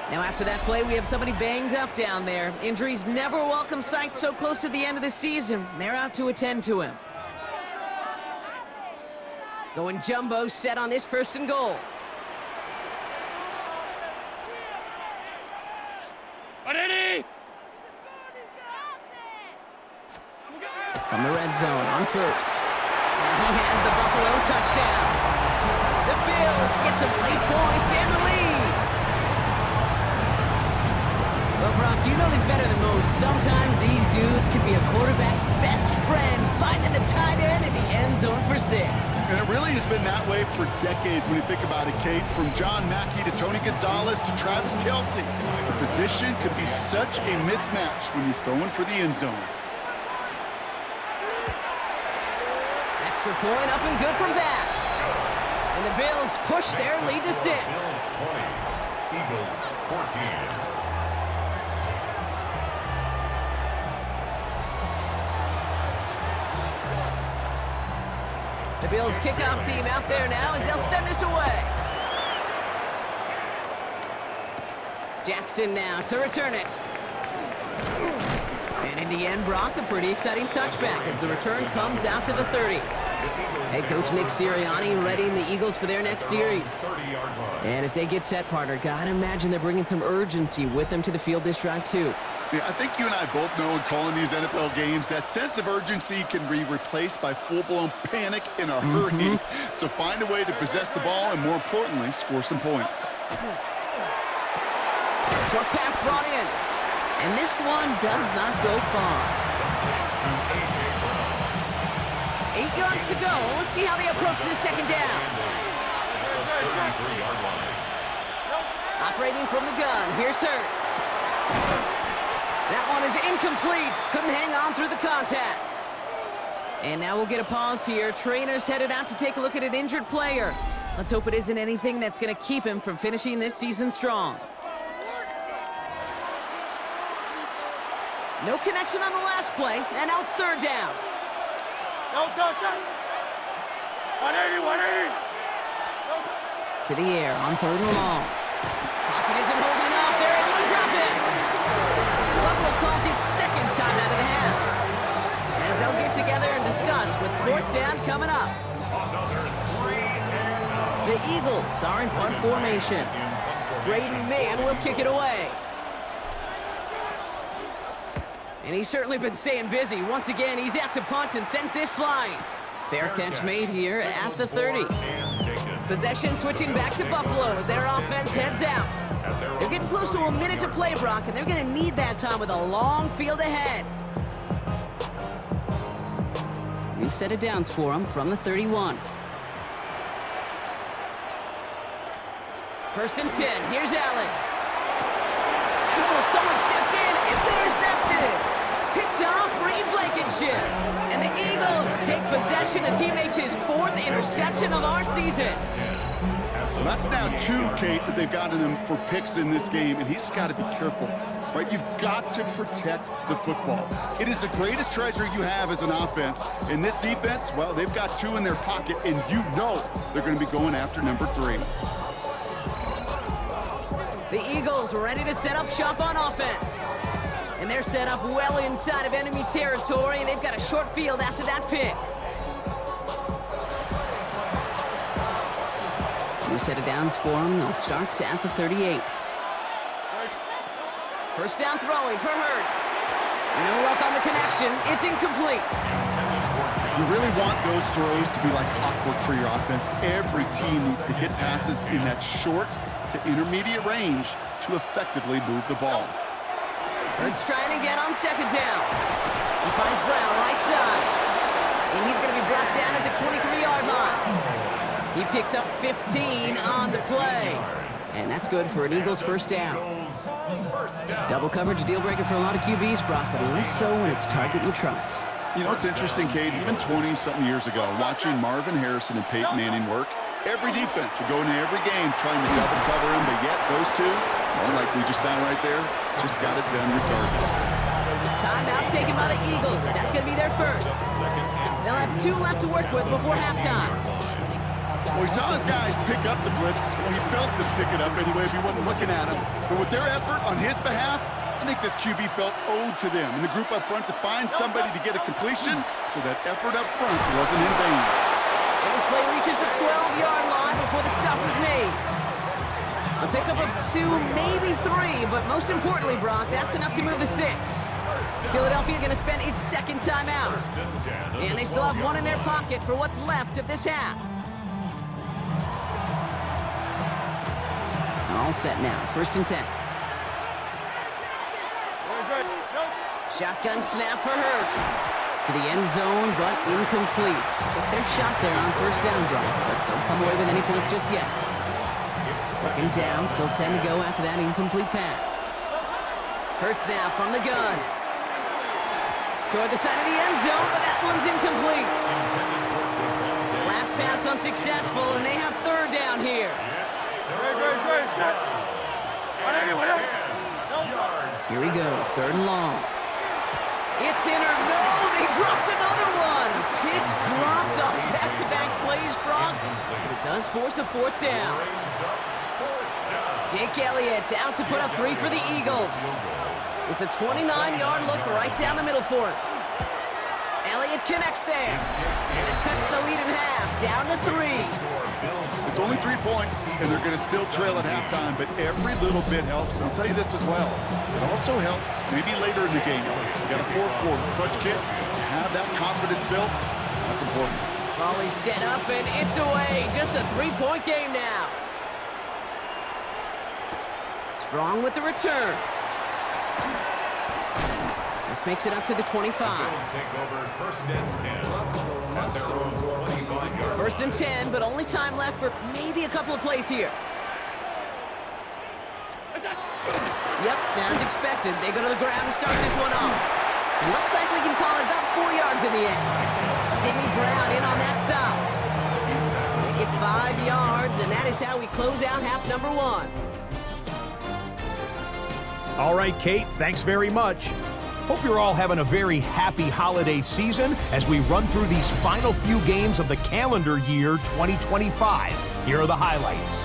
Now after that play, we have somebody banged up down there. Injuries never a welcome sight so close to the end of the season. They're out to attend to him. Going jumbo set on this 1st and goal. From the red zone on 1st. And he has the Buffalo touchdown. The Bills get some late points and the lead. Well, Brock, you know this better than most. Sometimes these dudes can be a quarterback's best friend, finding the tight end in the end zone for 6. And it really has been that way for decades when you think about it, Kate. From John Mackey to Tony Gonzalez to Travis Kelce. The position could be such a mismatch when you're throwing for the end zone. Extra point up and good from Bass. And the Bills push their lead to 6. Bills 20, Eagles 14. The Bills kickoff team out there now as they'll send this away. Jackson now to return it. And in the end, Brock, a pretty exciting touchback as the return comes out to the 30. Head coach Nick Sirianni readying the Eagles for their next series. 30-yard line. And as they get set, partner, gotta imagine they're bringing some urgency with them to the field this drive, too. Yeah, I think you and I both know in calling these NFL games, that sense of urgency can be replaced by full-blown panic in a hurry. So find a way to possess the ball and, more importantly, score some points. Short pass brought in. And this one does not go far. 8 yards to go. Let's see how they approach this second down. 33-yard line. Operating from the gun. Here's Hurts. That one is incomplete. Couldn't hang on through the contact. And now we'll get a pause here. Trainer's headed out to take a look at an injured player. Let's hope it isn't anything that's going to keep him from finishing this season strong. No connection on the last play, and now it's third down. No touchdown. 180, 180. To the air on third and long. Pocket isn't holding up. They're able to drop it. Buffalo calls it second time out of the half. As they'll get together and discuss with fourth down coming up. The Eagles are in punt formation. Braden Mann will kick it away. And he's certainly been staying busy. Once again, he's out to punt and sends this flying. Fair catch made here at the 30. Possession switching back to Buffalo as their offense heads out. They're getting close to a minute to play, Brock, and they're going to need that time with a long field ahead. We've set it downs for them from the 31. First and 10. Here's Allen. Oh, someone stepped in. It's intercepted. Picked off Reed Blankenship. And the Eagles take possession as he makes his fourth interception of our season. Well, that's now 2, Kate, that they've gotten him for picks in this game, and he's got to be careful, right? You've got to protect the football. It is the greatest treasure you have as an offense. In this defense, well, they've got 2 in their pocket, and you know they're going to be going after number 3. The Eagles ready to set up shop on offense. And they're set up well inside of enemy territory, and they've got a short field after that pick. New set of downs for them. They'll start at the 38. First down throwing for Hurts. No luck on the connection. It's incomplete. You really want those throws to be like clockwork for your offense. Every team needs to hit passes in that short to intermediate range to effectively move the ball. Hurts trying again on second down. He finds Brown right side. And he's going to be brought down at the 23-yard line. He picks up 15 on the play. And that's good for an Eagles first down. Double coverage deal breaker for a lot of QBs, Brock, but less so when it's a target you trust. You know, it's interesting, Kate, even 20-something years ago, watching Marvin Harrison and Peyton Manning work, every defense would go into every game trying to double cover him, but yet those two, well, like we just saw right there, just got it done regardless. Timeout taken by the Eagles. That's going to be their first. They'll have 2 left to work with before halftime. Well, he saw his guys pick up the blitz. Well, he felt them pick it up anyway if he wasn't looking at him. But with their effort on his behalf, I think this QB felt owed to them and the group up front to find somebody to get a completion, so that effort up front wasn't in vain. And this play reaches the 12-yard line before the stop is made. A pickup of 2, maybe 3, but most importantly, Brock, that's enough to move the sticks. Philadelphia going to spend its second timeout. And they still have 1 in their pocket for what's left of this half. All set now. First and 10. Shotgun snap for Hurts. To the end zone, but incomplete. Took their shot there on first down drive, but don't come away with any points just yet. Second down, still 10 to go after that incomplete pass. Hurts now from the gun. Toward the side of the end zone, but that one's incomplete. Last pass unsuccessful, and they have third down here. Here he goes, third and long. It's in or no, they dropped another one. Picks dropped on back-to-back plays, Brock. But it does force a fourth down. Jake Elliott out to put up 3 for the Eagles. It's a 29-yard look right down the middle for him. Elliott Connects there. And it cuts the lead in half, down to 3. It's only 3 points, and they're going to still trail at halftime, but every little bit helps. And I'll tell you this as well. It also helps maybe later in the game. You got a fourth quarter clutch kick. To have that confidence built, that's important. Volley set up, and it's away. Just a 3-point game now. Strong with the return. This makes it up to the 25. Bills take over first and 10 at their own 25-yard. First and 10, but only time left for maybe a couple of plays here. Yep, as expected, they go to the ground and start this one off. It looks like we can call it about 4 yards in the end. Sidney Brown in on that stop. Make it 5 yards, and that is how we close out half number 1. All right, Kate, thanks very much. Hope you're all having a very happy holiday season as we run through these final few games of the calendar year 2025. Here are the highlights.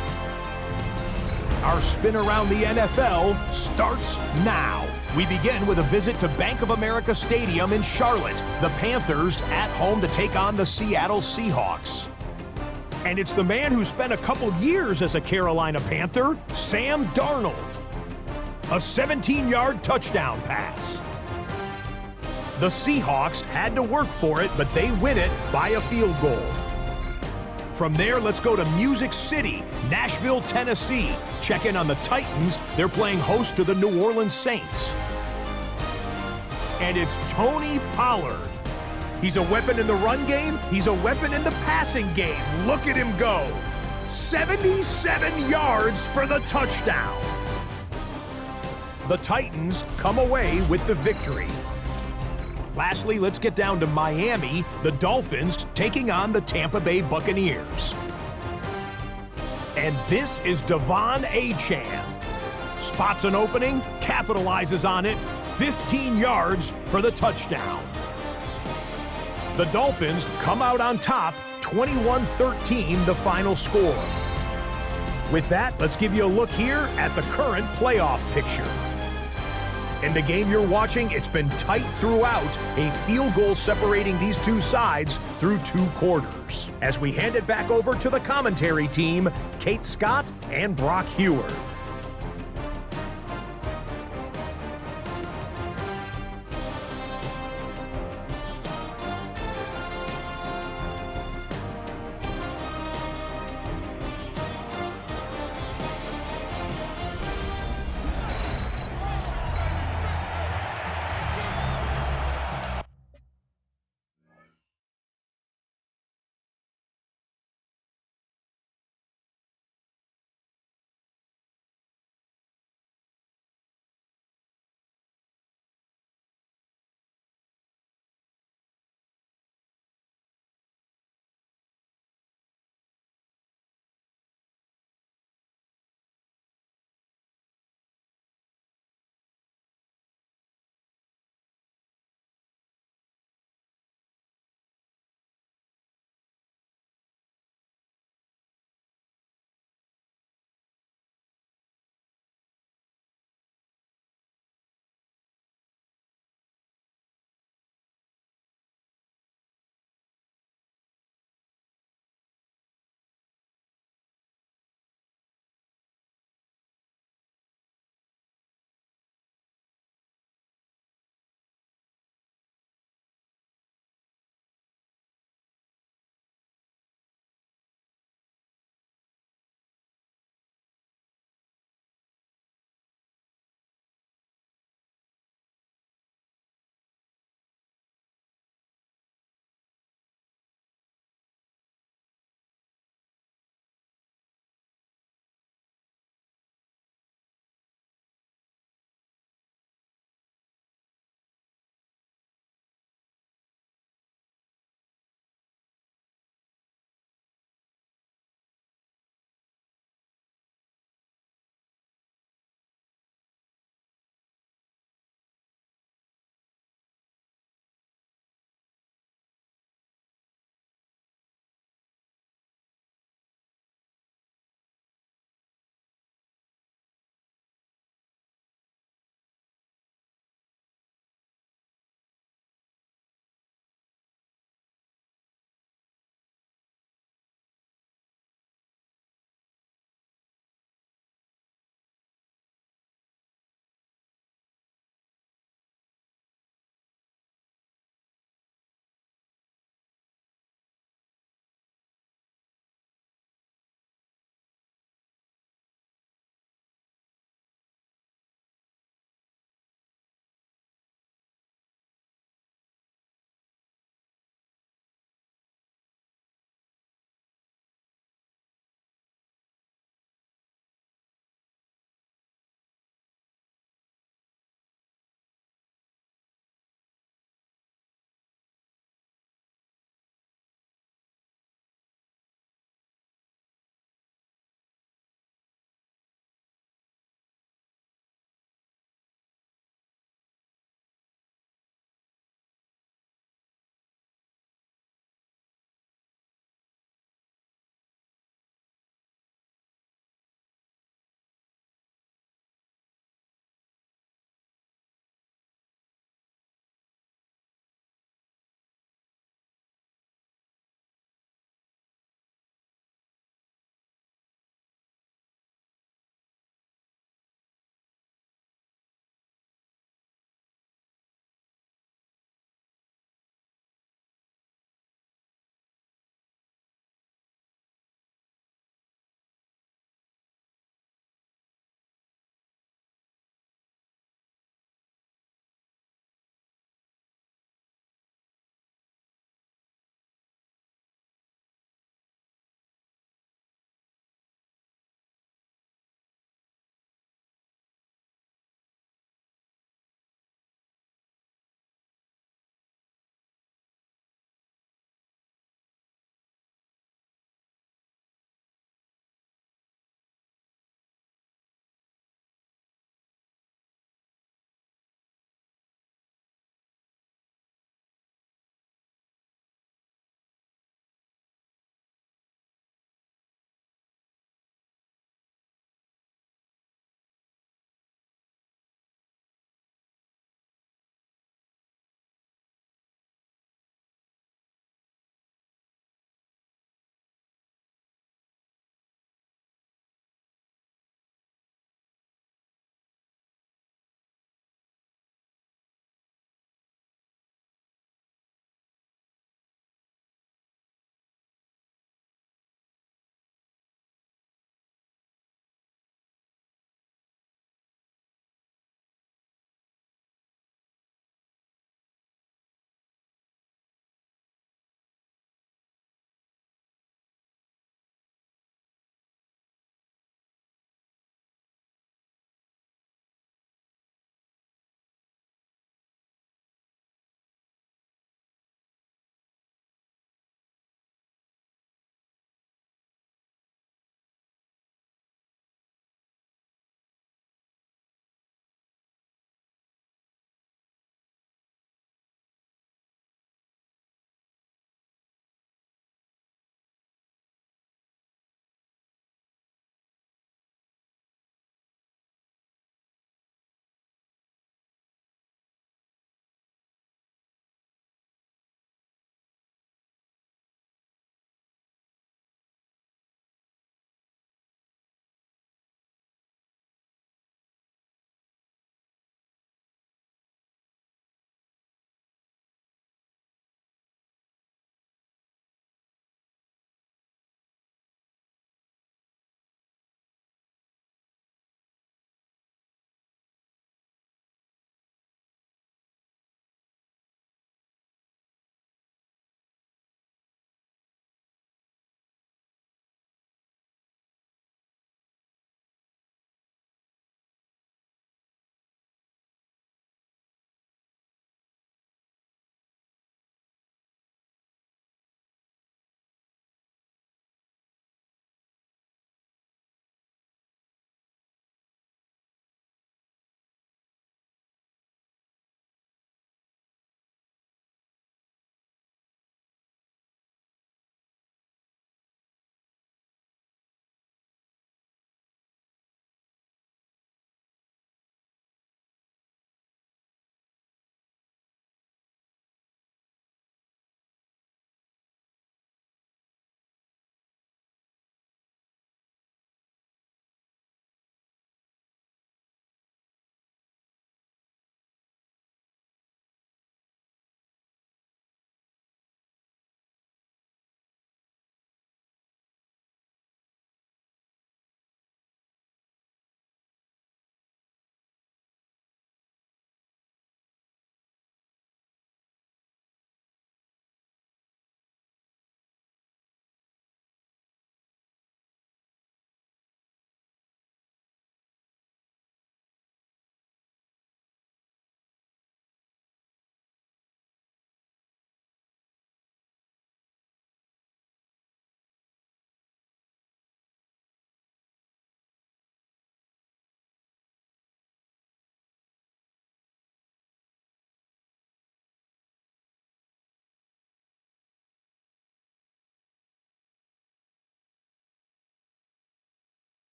Our spin around the NFL starts now. We begin with a visit to Bank of America Stadium in Charlotte. The Panthers at home to take on the Seattle Seahawks. And it's the man who spent a couple years as a Carolina Panther, Sam Darnold. A 17-yard touchdown pass. The Seahawks had to work for it, but they win it by a field goal. From there, let's go to Music City, Nashville, Tennessee. Check in on the Titans. They're playing host to the New Orleans Saints. And it's Tony Pollard. He's a weapon in the run game. He's a weapon in the passing game. Look at him go. 77 yards for the touchdown. The Titans come away with the victory. Lastly, let's get down to Miami, the Dolphins taking on the Tampa Bay Buccaneers. And this is Devon Achane. Spots an opening, capitalizes on it, 15 yards for the touchdown. The Dolphins come out on top, 21-13 the final score. With that, let's give you a look here at the current playoff picture. In the game you're watching, it's been tight throughout, a field goal separating these two sides through 2 quarters. As we hand it back over to the commentary team, Kate Scott and Brock Heward.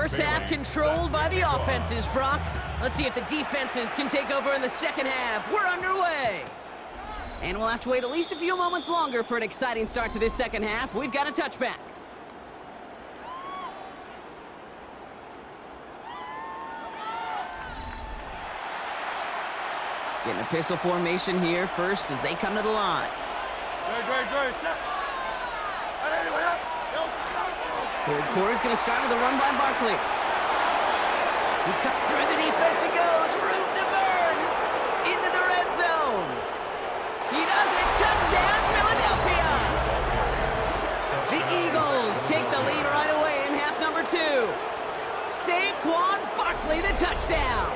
first half controlled by the offenses, Brock. Let's see if the defenses can take over in the second half. We're underway. And we'll have to wait at least a few moments longer for an exciting start to this second half. We've got a touchback. Getting a pistol formation here first as they come to the line. Third quarter's going to start with a run by Barkley. He cut through the defense. He goes. Room to burn. Into the red zone. He does it. Touchdown, Philadelphia. The Eagles take the lead right away in half number 2. Saquon Barkley, the touchdown.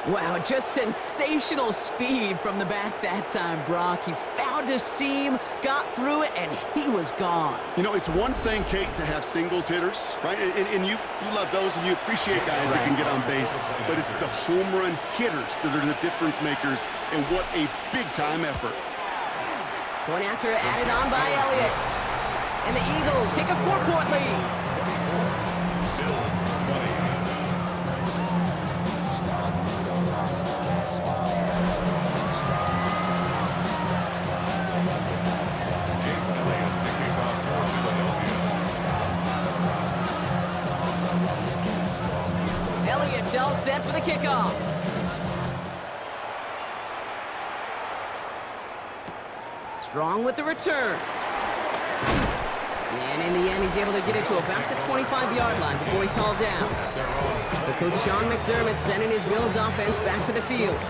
Wow, just sensational speed from the back that time, Brock. He found a seam, got through it, and he was gone. You know, it's one thing, Kate, to have singles hitters, right? And you love those, and you appreciate guys that can get on base. But it's the home run hitters that are the difference makers, and what a big-time effort. Point after added on by Elliott. And the Eagles take a 4-point lead. Elliott's all set for the kickoff. Strong with the return. And in the end, he's able to get it to about the 25-yard line before he's hauled down. So Coach Sean McDermott sending his Bills offense back to the field.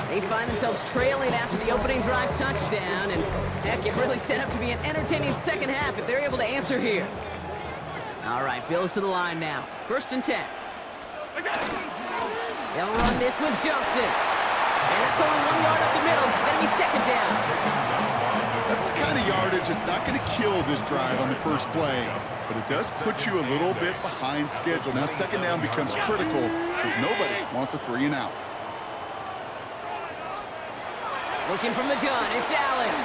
They find themselves trailing after the opening drive touchdown, and heck, it really set up to be an entertaining second half if they're able to answer here. All right, Bills to the line now. 1st and 10. They'll run this with Johnson. And that's only 1 yard up the middle. That'll be 2nd down. That's the kind of yardage that's not going to kill this drive on the first play, but it does put you a little bit behind schedule. Now 2nd down becomes critical because nobody wants a 3 and out. Looking from the gun, it's Allen.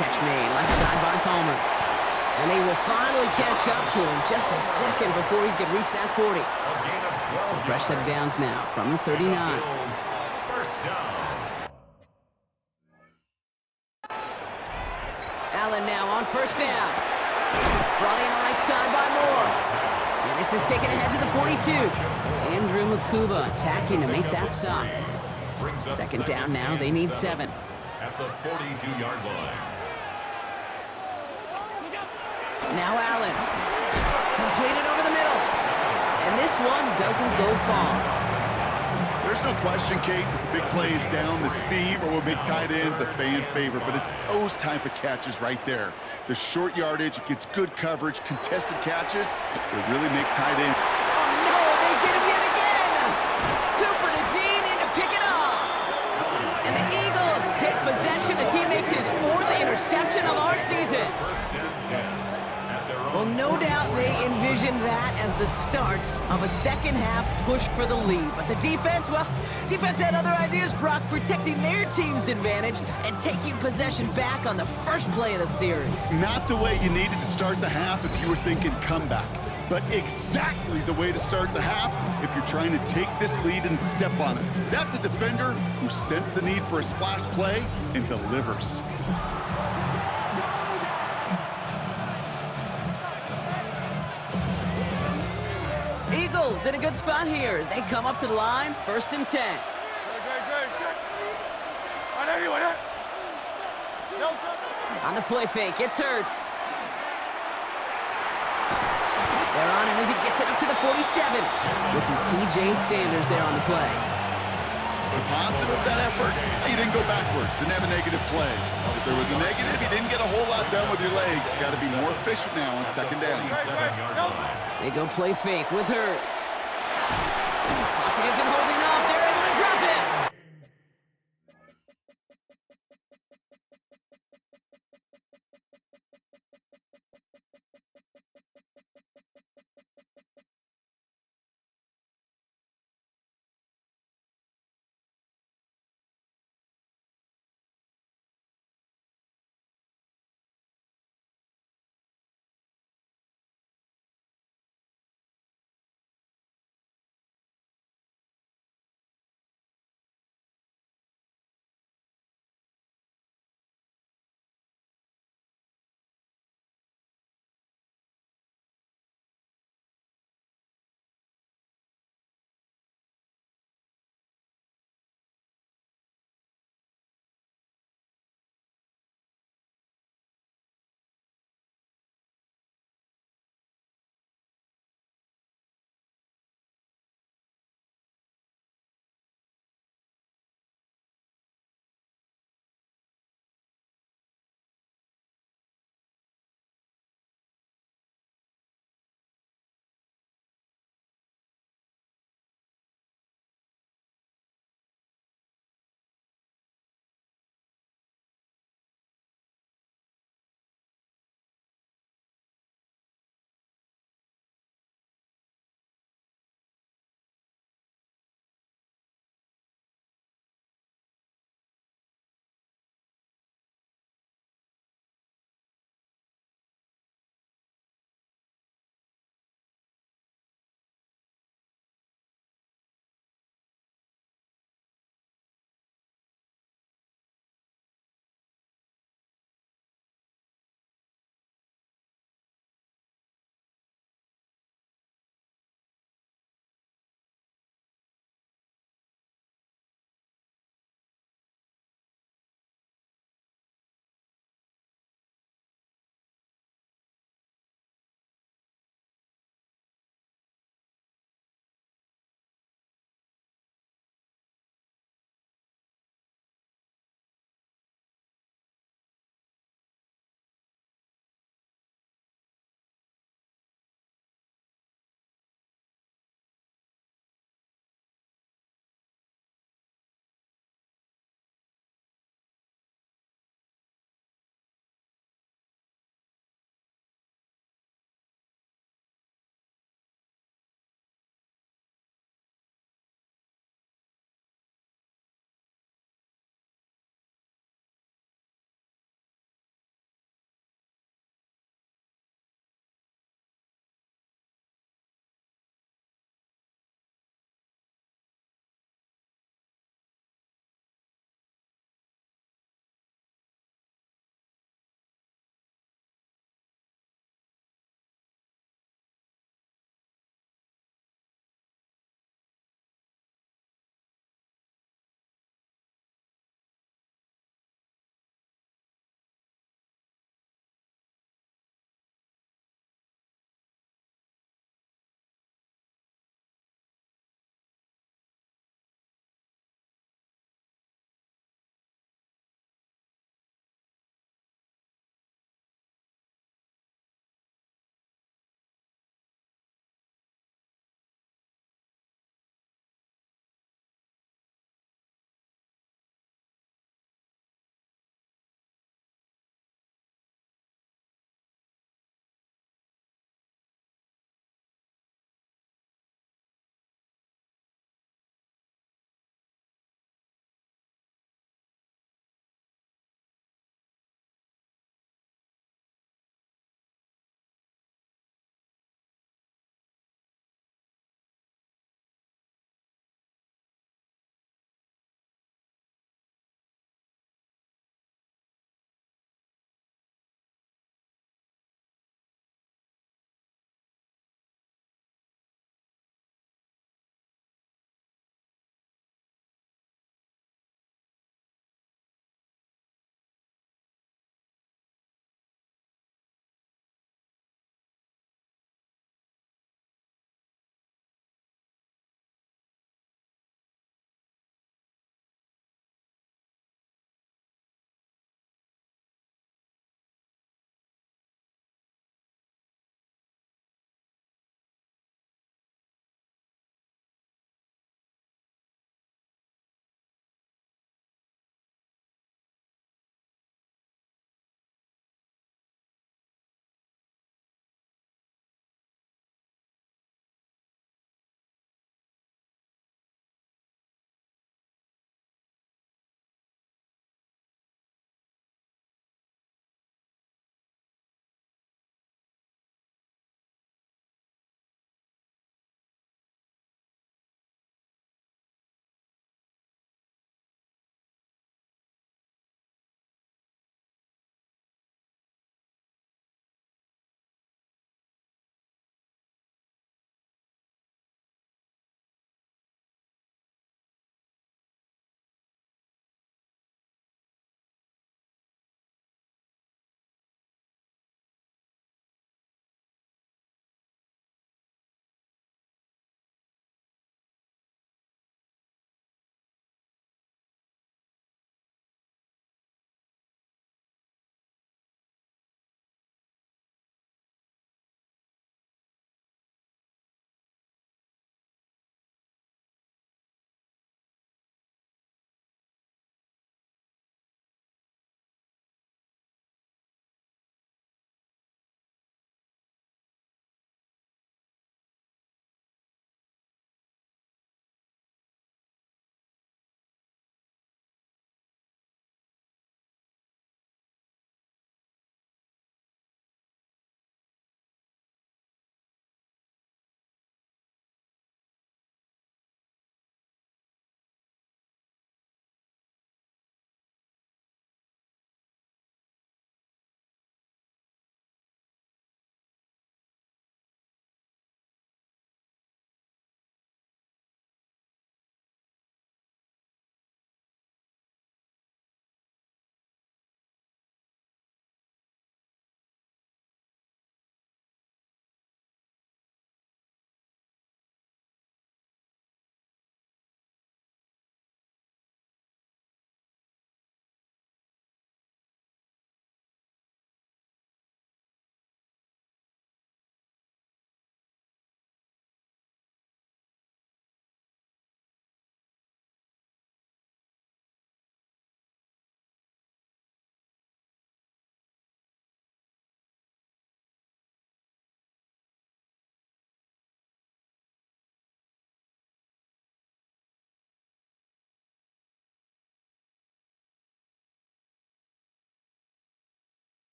Catch made, left side by Palmer. And they will finally catch up to him just a second before he could reach that 40. So fresh set of downs now from the 39. First down. Allen now on 1st down. Brought in right side by Moore. And this is taken ahead to the 42. Andrew Makuba attacking to make that stop. 2nd down now, they need 7. At the 42-yard line. Now Allen. Completed over the middle. And this one doesn't go far. There's no question, Kate, the big plays down the seam or will make tight ends a fan favorite, but it's those type of catches right there. The short yardage, it gets good coverage, contested catches, they really make tight end. Oh no, they get him yet again! Cooper to Jean in to pick it off. And the Eagles take possession as he makes his 4th interception of our season. Well, no doubt they envisioned that as the start of a second half push for the lead. But the defense, well, defense had other ideas, Brock, protecting their team's advantage and taking possession back on the first play of the series. Not the way you needed to start the half if you were thinking comeback, but exactly the way to start the half if you're trying to take this lead and step on it. That's a defender who sensed the need for a splash play and delivers. Eagles in a good spot here as they come up to the line, 1st and 10. On the play fake, it's Hurts. They're on him as he gets it up to the 47. Rookie T.J. Sanders there on the play. The positive of that effort, he didn't go backwards, didn't have a negative play. If there was a negative, he didn't get a whole lot done with your legs. Got to be more efficient now on 2nd down. They go play fake with Hurts. Pocket isn't holding up. They're able to drop it.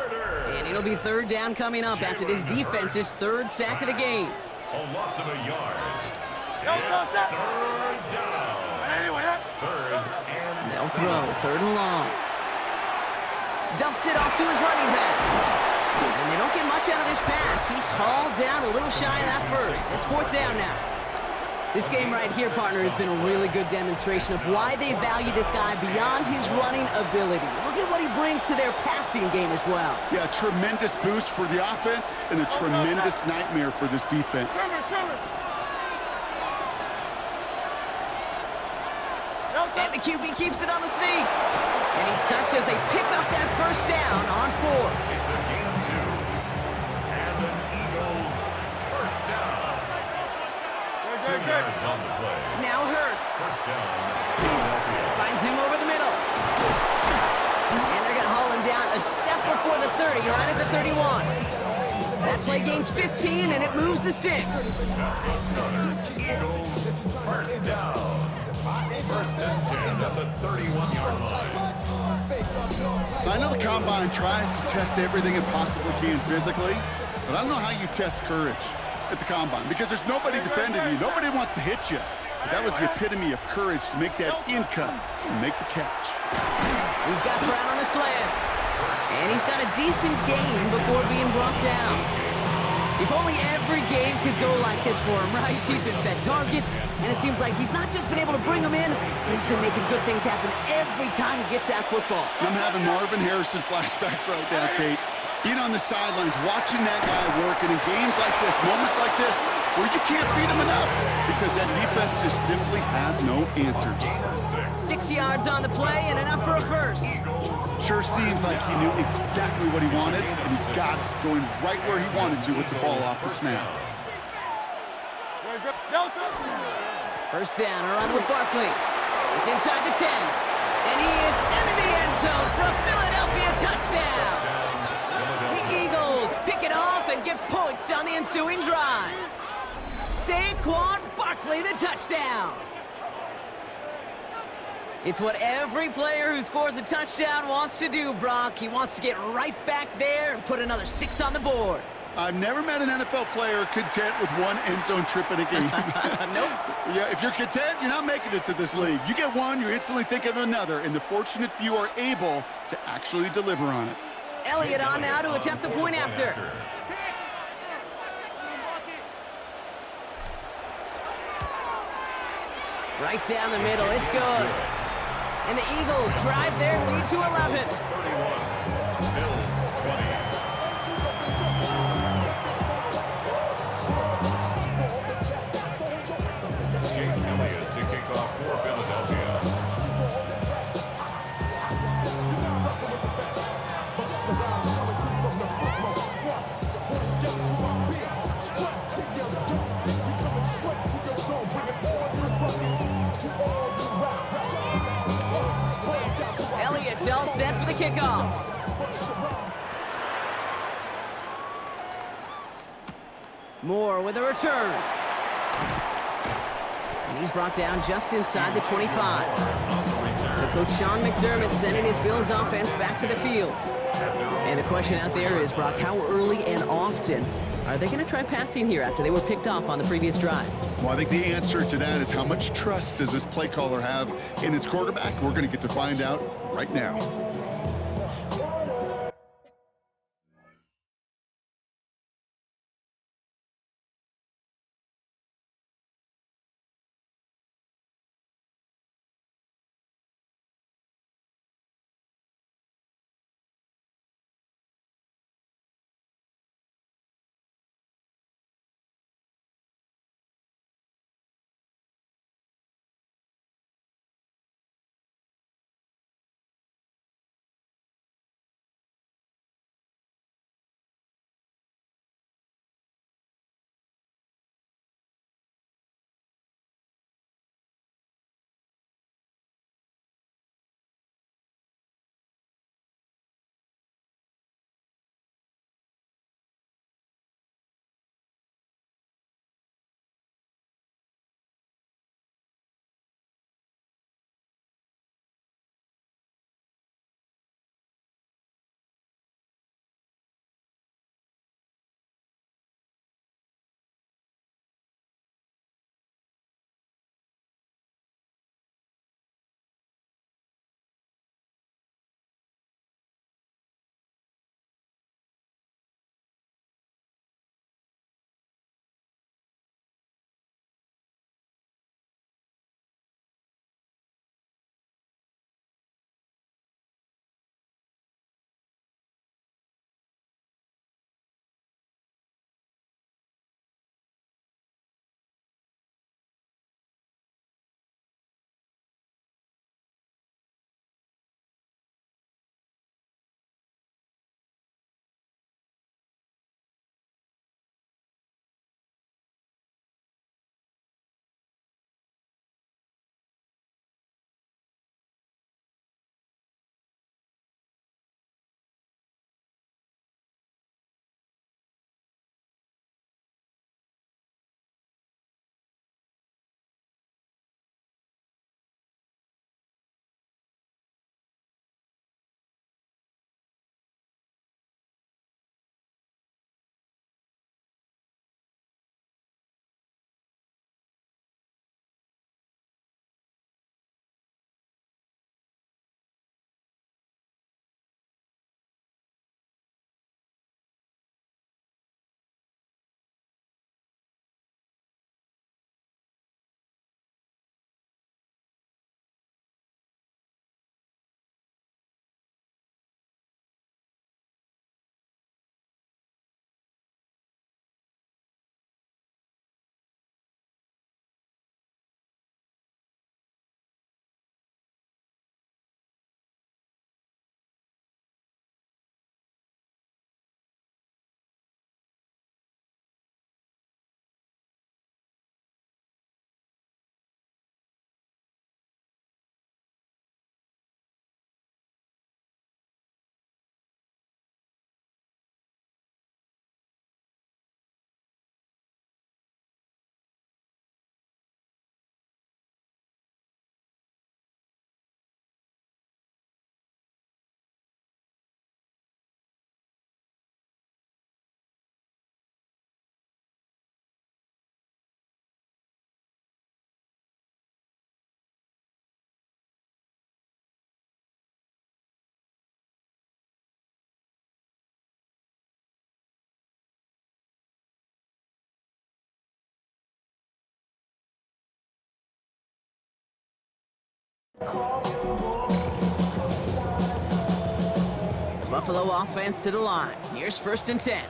quarter. And it'll be third down coming up after this defense's third sack of the game. A loss of a yard. No It's touchdown. third down. Third and They'll throw, third and long. Dumps it off to his running back. And they don't get much out of this pass. He's hauled down a little shy of that first. It's fourth down now. This game right here, partner, has been a really good demonstration of why they value this guy beyond his running ability. Look at what he brings to their passing game as well. Yeah, a tremendous boost for the offense and a tremendous nightmare for this defense. And the QB keeps it on the sneak. And he's touched as they pick up that first down on fourth. it's a gain of 2. And the Eagles first down. 2 yards on the play. Now Hurts. First down, Philadelphia. Finds him over the middle. And they're going to haul him down a step before the 30, right at the 31. That play gains 15, and it moves the sticks. Eagles first down. First and 10 at the 31-yard line. I know the Combine tries to test everything it possibly can physically, but I don't know how you test courage at the Combine because there's nobody defending you. Nobody wants to hit you. But that was the epitome of courage to make that in cut and make the catch. He's got Brown on the slant. And he's got a decent gain before being brought down. If only every game could go like this for him, right? He's been fed targets, and it seems like he's not just been able to bring them in, but he's been making good things happen every time he gets that football. I'm having Marvin Harrison flashbacks right now, Kate. Being on the sidelines, watching that guy work, and in games like this, moments like this, where you can't feed him enough because that defense just simply has no answers. 6 yards on the play and enough for a first. Sure seems like he knew exactly what he wanted, and he got it, going right where he wanted to with the ball off the snap. First down, a run with Barkley. It's inside the 10. And he is into the end zone for a Philadelphia touchdown. The Eagles pick it off and get points on the ensuing drive. Saquon Barkley, the touchdown. It's what every player who scores a touchdown wants to do, Brock. He wants to get right back there and put another 6 on the board. I've never met an NFL player content with one end zone trip in a game. Nope. Yeah, if you're content, you're not making it to this league. You get one, you're instantly thinking of another, and the fortunate few are able to actually deliver on it. Elliott on now to attempt the point after. Right down the middle, it's good. And the Eagles drive their lead to 11. 31, Bills 20. Jake Elliott to kick off for Philadelphia. Elliott's all set for the kickoff. Moore with a return. And he's brought down just inside the 25. So Coach Sean McDermott sending his Bills offense back to the field. And the question out there is, Brock, how early and often are they going to try passing here after they were picked off on the previous drive? Well, I think the answer to that is how much trust does this play caller have in his quarterback? We're going to get to find out right now. Buffalo offense to the line. Here's 1st and 10.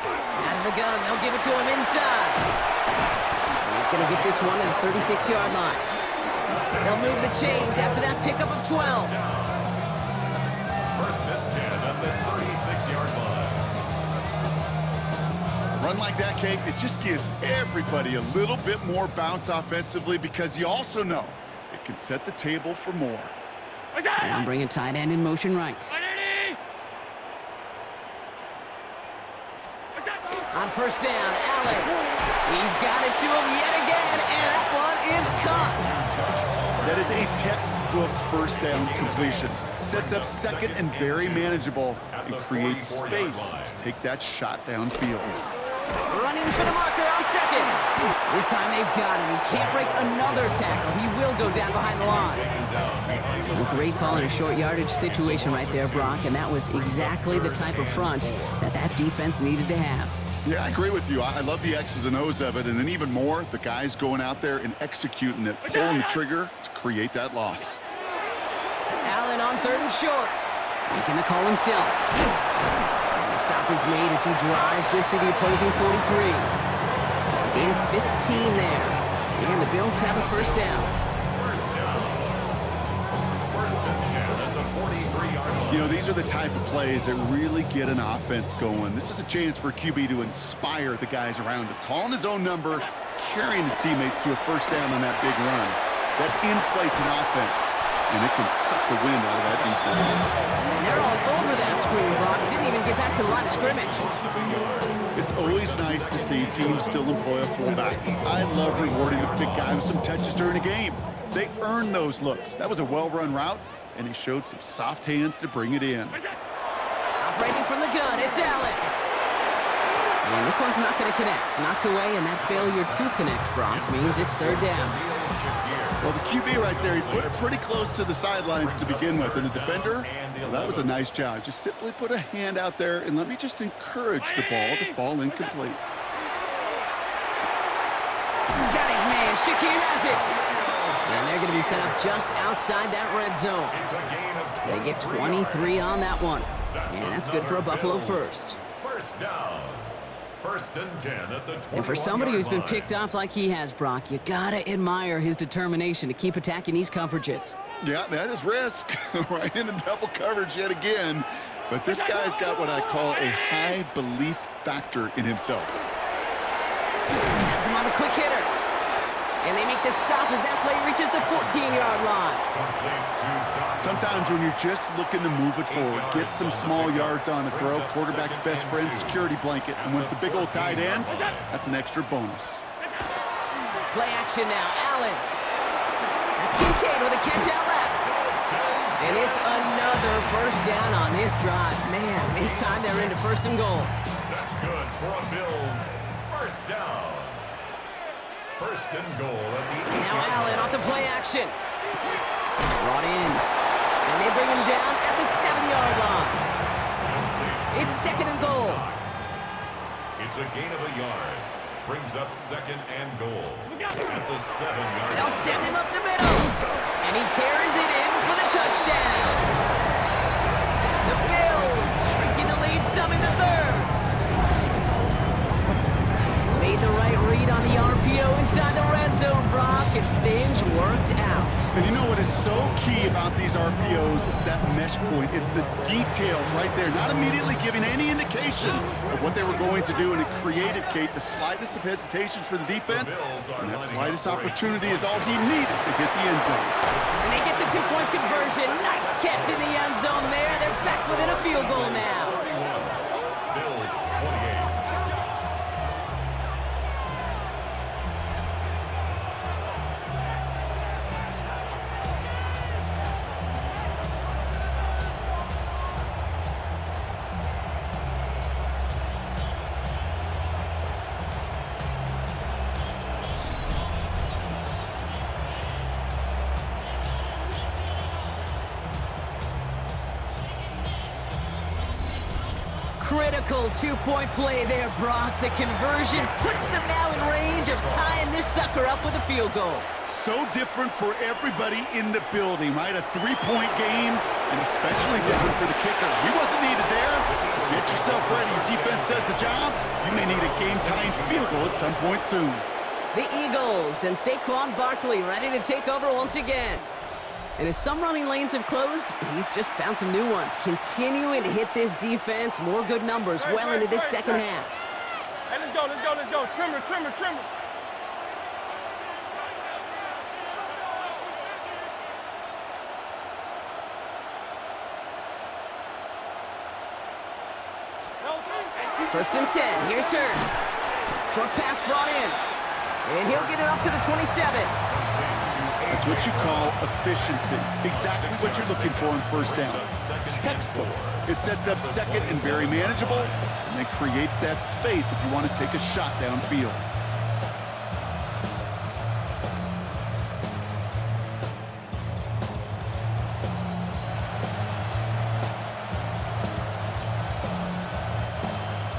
Out of the gun, they'll give it to him inside. And he's going to get this one at the 36-yard line. They'll move the chains after that pickup of 12. 1st and 10 at the 36-yard line. A run like that, Kate, it just gives everybody a little bit more bounce offensively because you also know it can set the table for more. Now bringing tight end in motion right. On 1st down, Allen. He's got it to him yet again, and that one is caught. That is a textbook 1st down completion. Sets up 2nd and very manageable and creates space to take that shot downfield. Running for the marker on 2nd. This time they've got him. He can't break another tackle. He will go down behind the line. A great call in a short yardage situation right there, Brock, and that was exactly the type of front that defense needed to have. Yeah, I agree with you. I love the X's and O's of it, and then even more, the guys going out there and executing it, pulling the trigger to create that loss. Allen on 3rd and short. Making the call himself. And the stop is made as he drives this to the opposing 43. Gain 15 there. And the Bills have a 1st down. 1st and 10 at the 43-yard line. You know, these are the type of plays that really get an offense going. This is a chance for QB to inspire the guys around him. Calling his own number, carrying his teammates to a 1st down on that big run. That inflates an offense, and it can suck the wind out of that defense. And they're all over that screen, Brock. Didn't even get back to the line of scrimmage. It's always nice to see teams still employ a fullback. I love rewarding a big guy with some touches during a game. They earn those looks. That was a well-run route, and he showed some soft hands to bring it in. Operating from the gun, it's Allen. And this one's not going to connect. Knocked away, and that failure to connect, Brock, means it's 3rd down. Well, the QB right there, he put it pretty close to the sidelines to begin with, and the defender, well, that was a nice job. Just simply put a hand out there, and let me just encourage the ball to fall incomplete. Got his man. Shakir has it. And they're going to be set up just outside that red zone. They get 23 on that one. And that's good for a Buffalo 1st. 1st down. 1st and 10 at the 21-yard line. And for somebody who's been picked off like he has, Brock, you got to admire his determination to keep attacking these coverages. Yeah, that is risk. Right into double coverage yet again. But this guy's got what I call a high belief factor in himself. Has him on a quick hitter. And they make the stop as that play reaches the 14-yard line. Sometimes when you're just looking to move it forward, get some small yards on a throw, quarterback's best friend, security blanket. And when it's a big old tight end, that's an extra bonus. Play action now, Allen. That's Kincaid with a catch out left. And it's another 1st down on this drive. Man, this time they're into 1st and goal. That's good for a Bills 1st down. 1st and goal at the 8-yard line. Now Allen off the play action. Brought in. And they bring him down at the 7-yard line. It's 2nd and goal. It's a gain of a yard. Brings up 2nd and goal at the 7-yard line. They'll send him up the middle. And he carries it in for the touchdown. The Bills shrinking the lead some in the 3rd. Made the right read on the RPO inside the red zone, Brock, and things worked out. And you know what is so key about these RPOs? It's that mesh point. It's the details right there, not immediately giving any indication of what they were going to do, and it created, Kate, the slightest of hesitations for the defense, and that slightest opportunity is all he needed to hit the end zone. And they get the 2-point conversion. Nice catch in the end zone there. They're back within a field goal now. Bills 28. Critical two-point play there, Brock. The conversion puts them now in range of tying this sucker up with a field goal. So different for everybody in the building, right? A three-point game, and especially different for the kicker. He wasn't needed there. Get yourself ready. Your defense does the job. You may need a game-tying field goal at some point soon. The Eagles and Saquon Barkley ready to take over once again. And as some running lanes have closed, he's just found some new ones. Continuing to hit this defense, more good numbers well into this second half. Hey, let's go, let's go, let's go. Trimmer, trimmer, trimmer. First and 10, here's Hurts. Short pass brought in. And he'll get it up to the 27. That's what you call efficiency. Exactly what you're looking for in first down. Textbook. It sets up second and very manageable, and it creates that space if you want to take a shot downfield.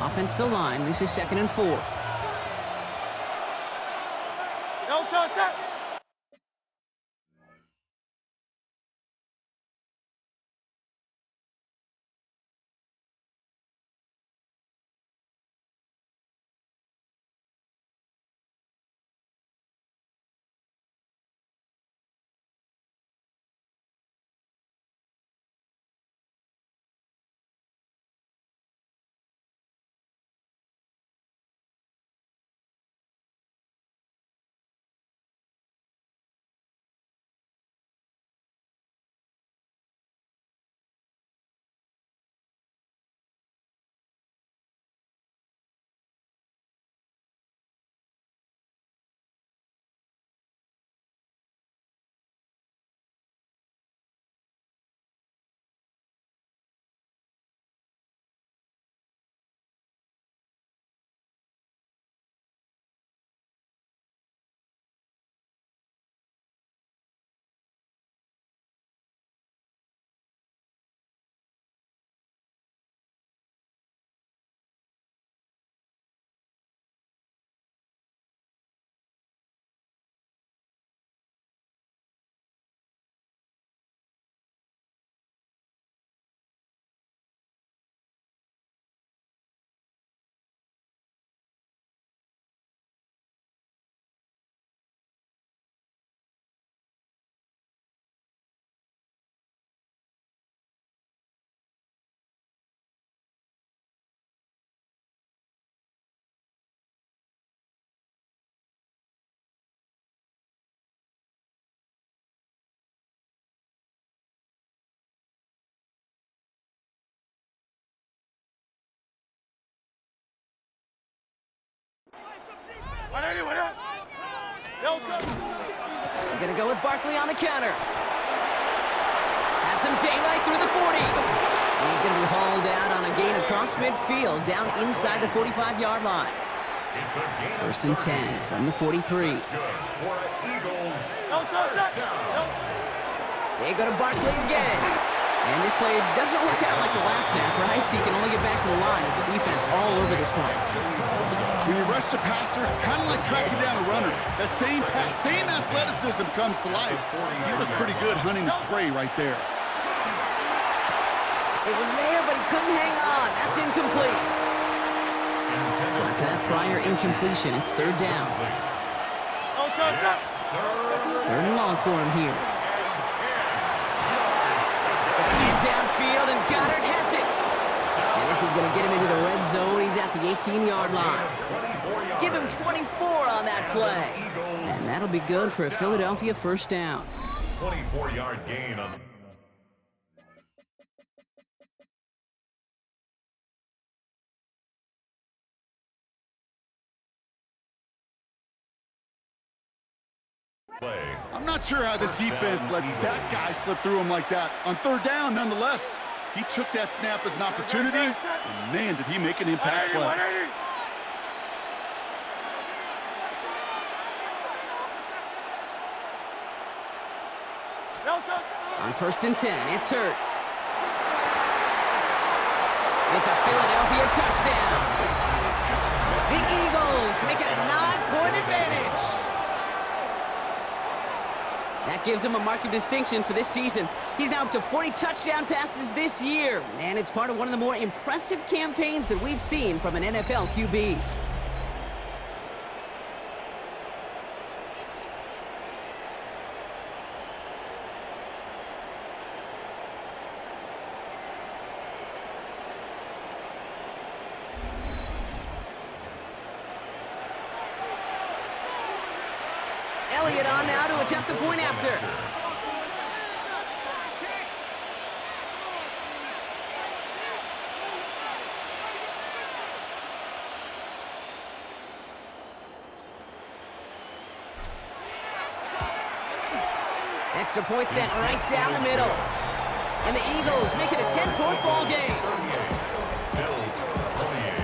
Offensive line, this is 2nd and 4. No touch. We're going to go with Barkley on the counter. Has some daylight through the 40. And he's going to be hauled out on a gain across midfield, down inside the 45-yard line. First and 10 from the 43. They go to Barkley again. And this play doesn't work out like the last snap, right? So you can only get back to the line as the defense all over this one. When you rush the passer, it's kind of like tracking down a runner. That same athleticism comes to life. He looked pretty good hunting his prey right there. It was there, but he couldn't hang on. That's incomplete. So after that prior incompletion, it's third down. Third and long for him here. Downfield, and Goddard has it. And this is going to get him into the red zone. He's at the 18-yard line. Give him 24 on that play. And that'll be good for a Philadelphia first down. 24-yard gain on the... I'm not sure how this defense let that guy slip through him like that. On third down, nonetheless, he took that snap as an opportunity, and man, did he make an impact play. On first and 10, it's Hurts. It's a Philadelphia touchdown. The Eagles make it a 9-point advantage. That gives him a mark of distinction for this season. He's now up to 40 touchdown passes this year, and it's part of one of the more impressive campaigns that we've seen from an NFL QB. Elliott on now to attempt the point after. Extra point sent right down the middle. And the Eagles make it a 10-point ball game. Bills 28.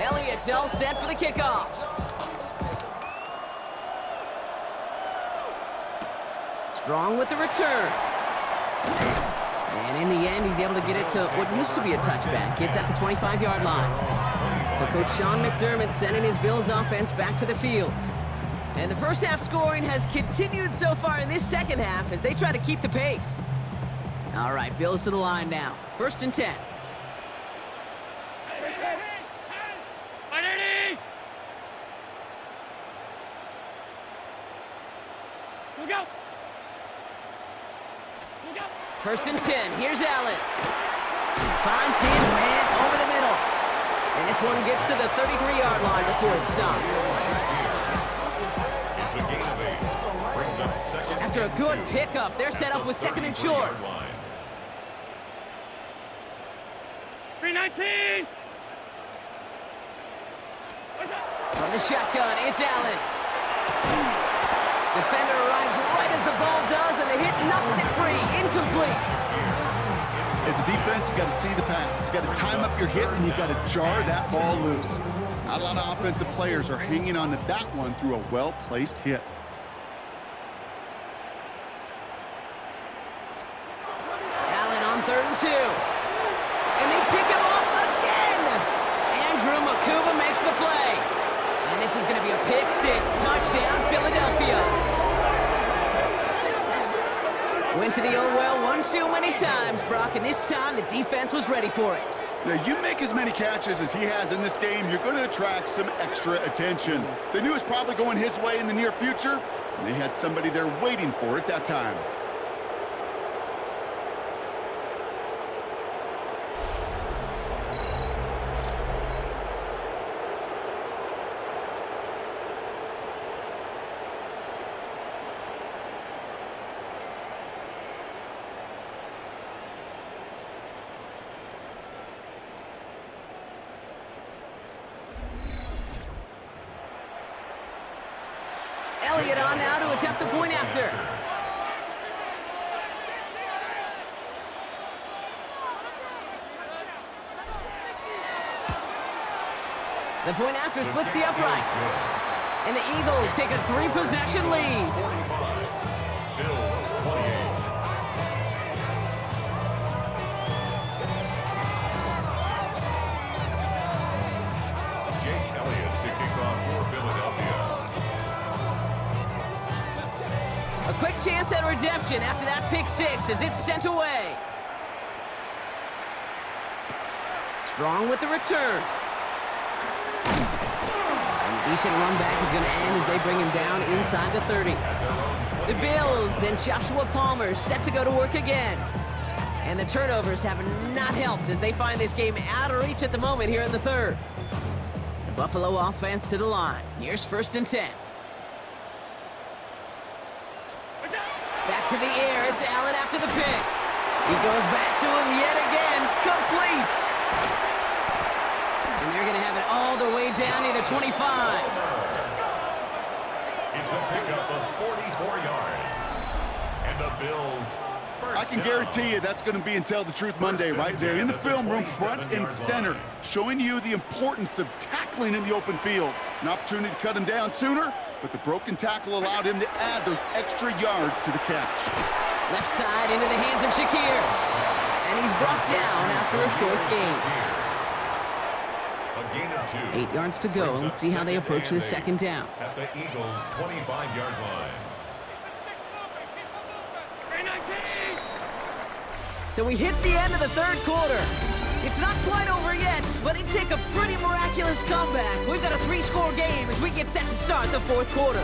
Elliott's all set for the kickoff. Strong with the return. And in the end, he's able to get it to what used to be a touchback. It's at the 25-yard line. So Coach Sean McDermott sending his Bills offense back to the field. And the first half scoring has continued so far in this second half as they try to keep the pace. All right, Bills to the line now. 1st and 10. Go. 1st and 10. Here's Allen. Finds his man over the middle. And this one gets to the 33-yard line before it's stopped. It's a gain of 8. Brings up second. After a good pickup, they're set up with 2nd and short. 319. From the shotgun, it's Allen. Defender arrives right as the ball does, and the hit knocks it free. Incomplete. As a defense, you got to see the pass. You got to time up your hit, and you got to jar that ball loose. Not a lot of offensive players are hanging on to that one through a well-placed hit. Allen on 3rd and 2. And they pick him off again. Andrew Makuba makes the play. And this is going to be a pick 6. Touchdown, Philadelphia. Went to the old well one too many times, Brock, and this time the defense was ready for it. Now, you make as many catches as he has in this game, you're going to attract some extra attention. They knew it was probably going his way in the near future, and they had somebody there waiting for it that time. Elliott on now to attempt the point after. The point after splits the uprights. And the Eagles take a 3-possession lead. 45. Bills 28. Jake Elliott to kick off for Philadelphia. A quick chance at redemption after that pick 6 as it's sent away. Strong with the return. And a decent run back is going to end as they bring him down inside the 30. The Bills and Joshua Palmer set to go to work again. And the turnovers have not helped as they find this game out of reach at the moment here in the 3rd. The Buffalo offense to the line. Here's 1st and 10. Back to the air, it's Allen after the pick. He goes back to him yet again, complete. And they're going to have it all the way down near the 25. It's a pickup of 44 yards. And the Bills I can guarantee you that's going to be Until the Truth Monday right there in the film room, front and center, showing you the importance of tackling in the open field. An opportunity to cut him down sooner, but the broken tackle allowed him to add those extra yards to the catch. Left side into the hands of Shakir. And he's brought down after a short gain. A gain of 2. 8 yards to go. Let's see how they approach this second down. At the Eagles' 25-yard line. So we hit the end of the third quarter. It's not quite over yet, but it took a pretty miraculous comeback. We've got a 3-score game as we get set to start the fourth quarter.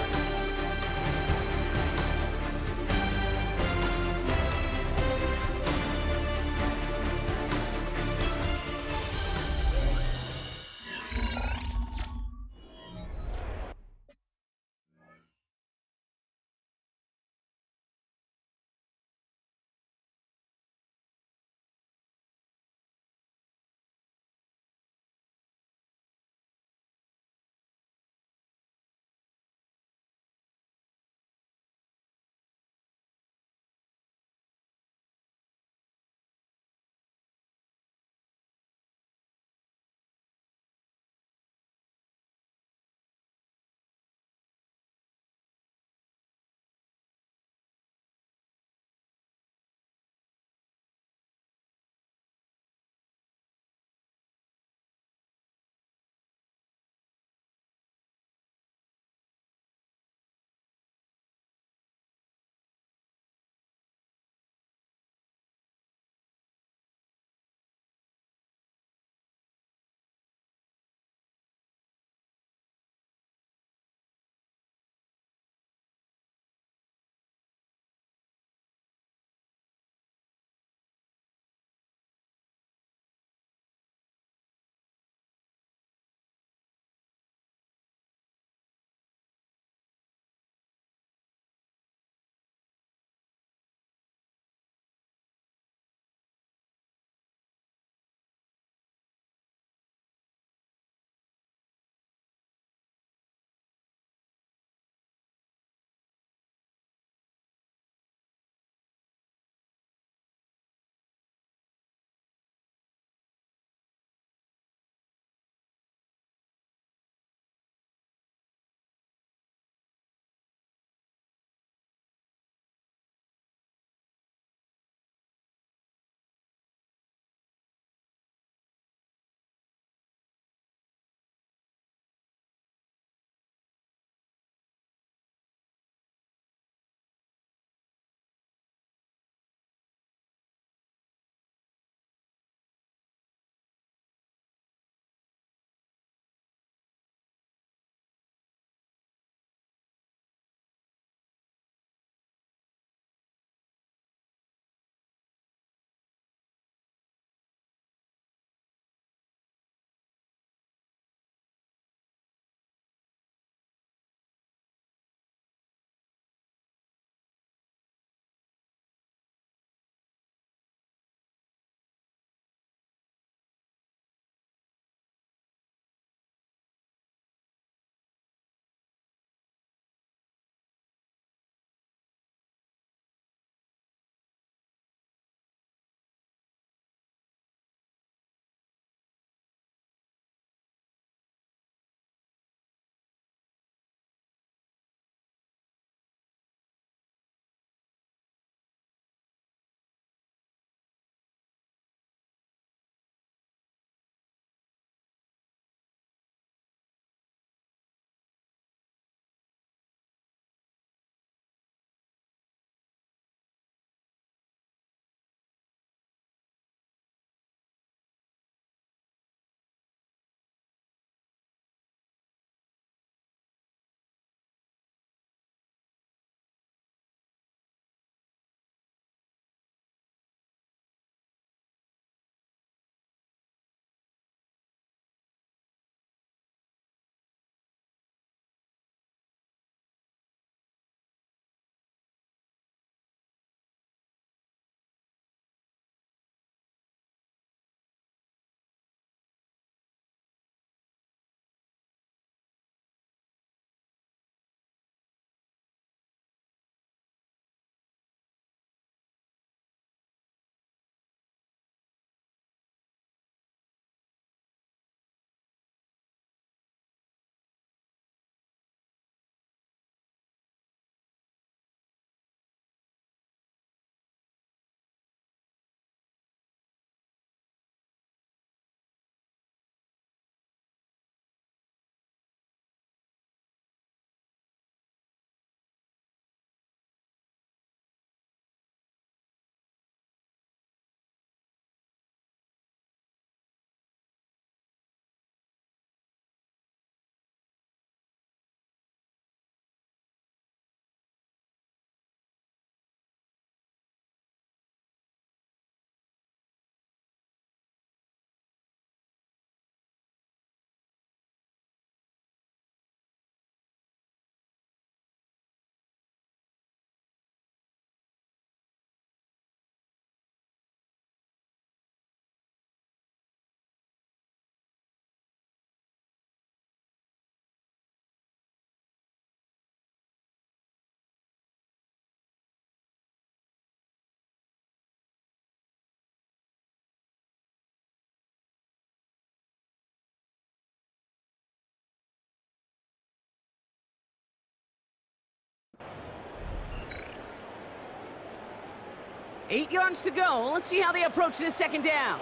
8 yards to go. Let's see how they approach this second down.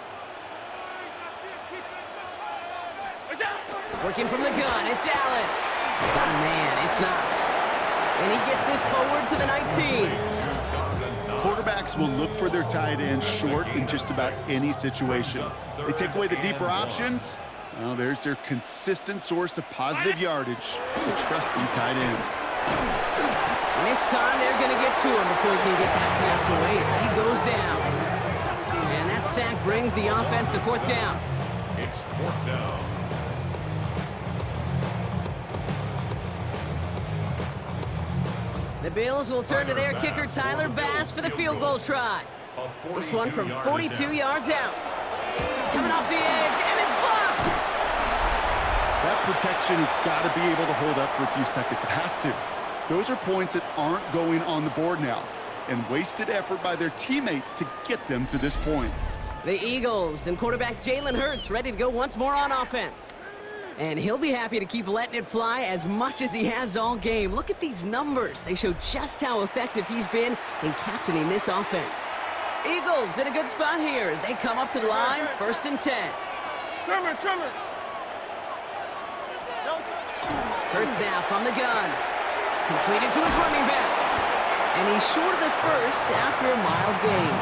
Working from the gun, it's Allen. Got a man, it's Knox. And he gets this forward to the 19. Quarterbacks will look for their tight end short in just about any situation. They take away the deeper options. Well, there's their consistent source of positive yardage, the trusty tight end. And this time they're going to get to him before he can get that pass away as he goes down. And that sack brings the offense to fourth down. It's fourth down. The Bills will turn to their kicker, Tyler Bass, for the field goal try. This one from 42 yards out. Coming off the edge, and it's blocked! That protection has got to be able to hold up for a few seconds. It has to. Those are points that aren't going on the board now, and wasted effort by their teammates to get them to this point. The Eagles and quarterback Jalen Hurts ready to go once more on offense. And he'll be happy to keep letting it fly as much as he has all game. Look at these numbers. They show just how effective he's been in captaining this offense. Eagles in a good spot here as they come up to the line, 1st and 10. Trimmer. Hurts now from the gun. Completed to his running back. And he's short of the first after a mild gain.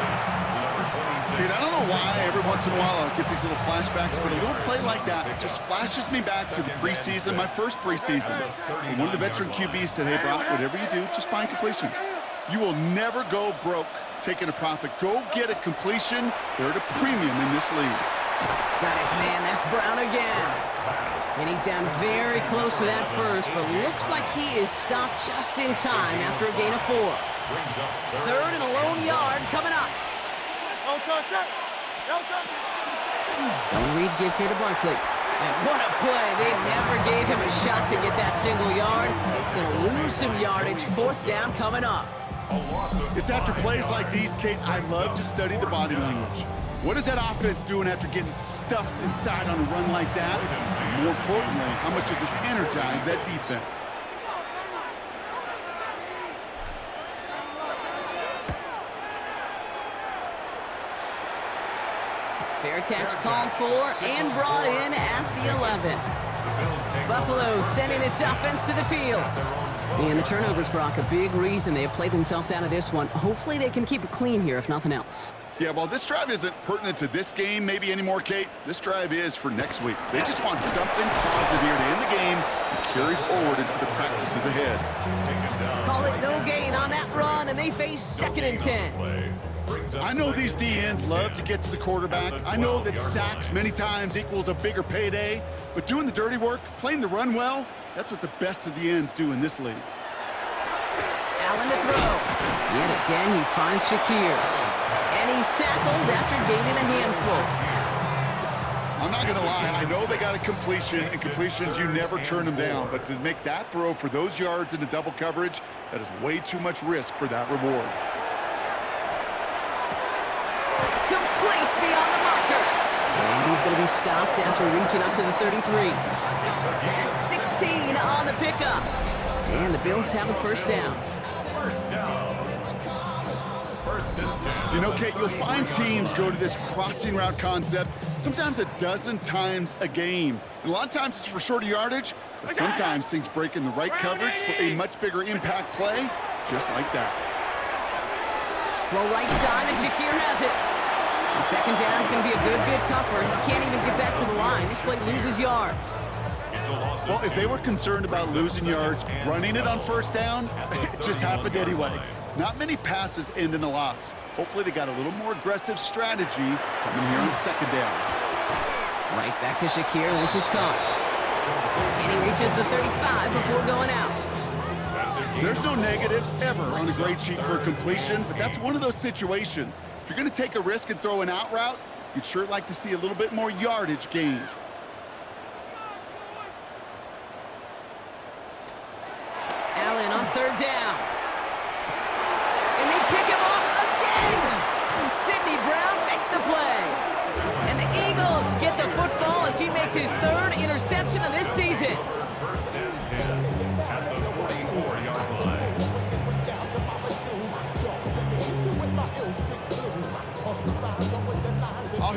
Dude, I don't know why every once in a while I'll get these little flashbacks, but a little play like that just flashes me back to the preseason, my first preseason. And one of the veteran QBs said, hey, Brock, whatever you do, just find completions. You will never go broke taking a profit. Go get a completion. They're at a premium in this league. Got his man. That's Brown again. And he's down very close to that first, but looks like he is stopped just in time after a gain of 4. 3rd and a lone yard coming up. Zone read give here to Barkley. And what a play. They never gave him a shot to get that single yard. He's going to lose some yardage. 4th down coming up. It's after plays like these, Kate, I love to study the body language. What is that offense doing after getting stuffed inside on a run like that? And more importantly, how much does it energize that defense? Fair catch called for and brought in at the 11. Buffalo sending its offense to the field. And the turnovers, Brock, a big reason they have played themselves out of this one. Hopefully they can keep it clean here, if nothing else. Yeah, well, this drive isn't pertinent to this game maybe anymore, Kate. This drive is for next week. They just want something positive here to end the game and carry forward into the practices ahead. Call it no gain on that run, and they face 2nd and 10. I know these DNs love to get to the quarterback. I know that sacks many times equals a bigger payday, but doing the dirty work, playing to run well, that's what the best of the ends do in this league. Allen to throw. Yet again, he finds Shakir. And he's tackled after gaining a handful. I'm not going to lie, I know they got a completion, and completions, you never turn them down, but to make that throw for those yards into double coverage, that is way too much risk for that reward. Complete beyond the marker. And he's going to be stopped after reaching up to the 33. That's 16 on the pickup. And the Bills have a 1st down. You know, Kate, you'll find teams go to this crossing route concept sometimes a dozen times a game. And a lot of times it's for shorter yardage, but sometimes things break in the right coverage for a much bigger impact play, just like that. Well, right side, and Shakir has it. And 2nd down is going to be a good bit tougher. He can't even get back to the line. This play loses yards. Well, if they were concerned about losing yards, running it on 1st down, it just happened anyway. Not many passes end in a loss. Hopefully they got a little more aggressive strategy coming here on 2nd down. Right back to Shakir. This is caught. And he reaches the 35 before going out. There's no negatives ever on a grade sheet for a completion, but that's one of those situations. If you're going to take a risk and throw an out route, you'd sure like to see a little bit more yardage gained. Allen on 3rd down. And they pick him off again. Sidney Brown makes the play. And the Eagles get the football as he makes his 3rd interception of this season. 1st and 10 at the 44-yard line.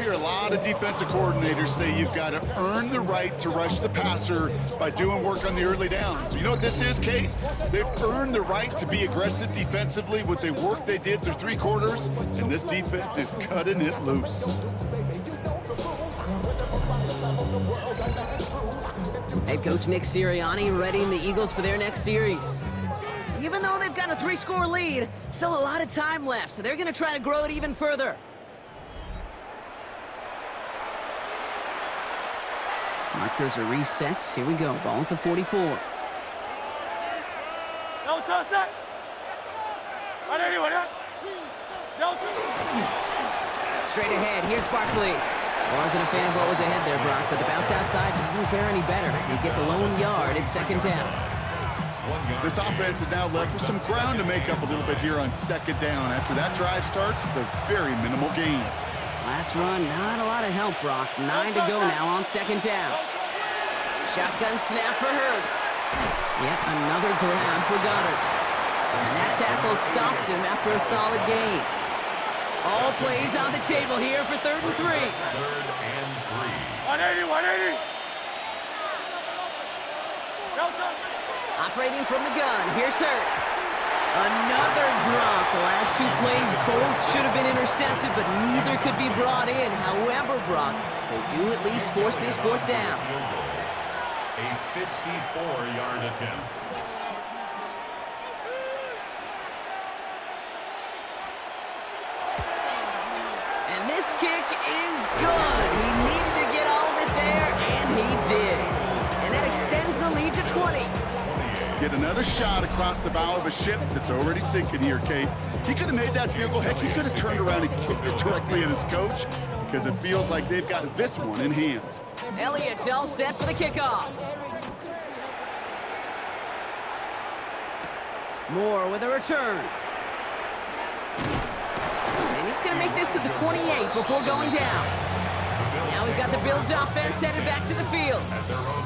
hear a lot of defensive coordinators say you've got to earn the right to rush the passer by doing work on the early downs. So you know what this is, Kate? They've earned the right to be aggressive defensively with the work they did through 3 quarters, and this defense is cutting it loose. Head coach Nick Sirianni readying the Eagles for their next series. Even though they've got a 3-score lead, still a lot of time left, so they're going to try to grow it even further. Markers are reset. Here we go. Ball at the 44. No touch that. Right anyway, no. Straight ahead. Here's Barkley. Wasn't a fan of what was ahead there, Brock, but the bounce outside doesn't fare any better. He gets a lone yard at 2nd down. This offense is now left with some ground to make up a little bit here on 2nd down after that drive starts with a very minimal gain. Last run, not a lot of help, Brock. 9 to go now on 2nd down. Shotgun snap for Hurts. Yet another grab for Goddard. And that tackle stops him after a solid gain. All plays on the table here for 3rd and 3. 3rd and 3. 180. No touch. Operating from the gun, here's Hurts. Another drop. The last 2 plays both should have been intercepted, but neither could be brought in. However, Brock, they do at least force this 4th down. A 54-yard attempt. And this kick is good. He needed to get all of it there, and he did. And that extends the lead to 20. Get another shot across the bow of a ship that's already sinking here, Kate. He could have made that field goal. Heck, he could have turned around and kicked it directly at his coach because it feels like they've got this one in hand. Elliott's all set for the kickoff. Moore with a return. And he's going to make this to the 28 before going down. Now we've got the Bills offense headed back to the field.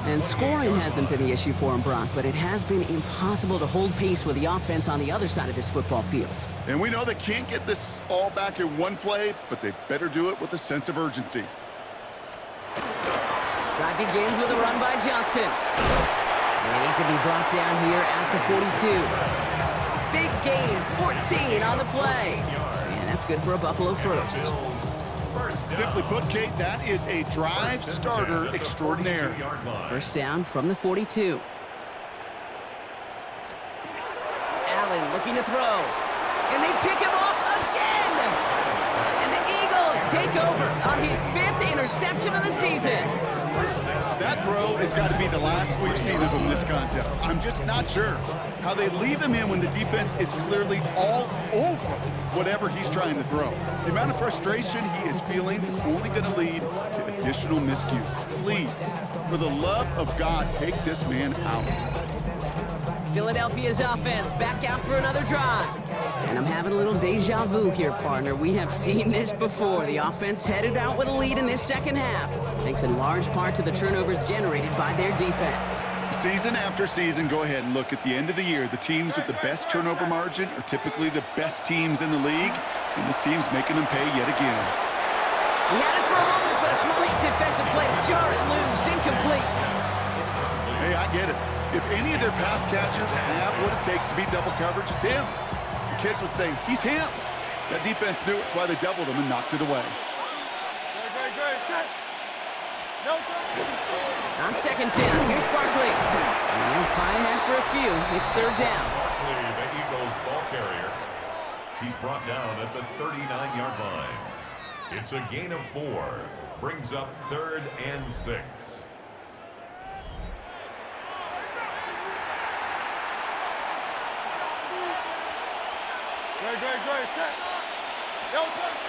And scoring hasn't been the issue for him, Brock, but it has been impossible to hold pace with the offense on the other side of this football field. And we know they can't get this all back in one play, but they better do it with a sense of urgency. Drive begins with a run by Johnson. And he's going to be brought down here at the 42. Big gain, 14 on the play. And that's good for a Buffalo first. Simply put, Kate, that is a drive starter extraordinaire. First down from the 42. Allen looking to throw. And they pick him off again! And the Eagles take over on his 5th interception of the season. That throw has got to be the last we've seen of him this contest. I'm just not sure how they leave him in when the defense is clearly all over whatever he's trying to throw. The amount of frustration he is feeling is only going to lead to additional miscues. Please, for the love of God, take this man out. Philadelphia's offense back out for another drive. And I'm having a little deja vu here, partner. We have seen this before. The offense headed out with a lead in this 2nd half, thanks in large part to the turnovers generated by their defense. Season after season, go ahead and look at the end of the year. The teams with the best turnover margin are typically the best teams in the league, and this team's making them pay yet again. He had it for a moment, but a complete defensive play. Jar it loose, incomplete. Hey, I get it. If any of their pass catchers have what it takes to beat double coverage, it's him. The kids would say, he's him. That defense knew it. That's why they doubled him and knocked it away. Good. Set. No touch. On 2nd down, here's Barkley. And they'll find him for a few. It's 3rd down. Barkley, the Eagles ball carrier. He's brought down at the 39-yard line. It's a gain of 4. Brings up 3rd and 6. Good. Set. No touch.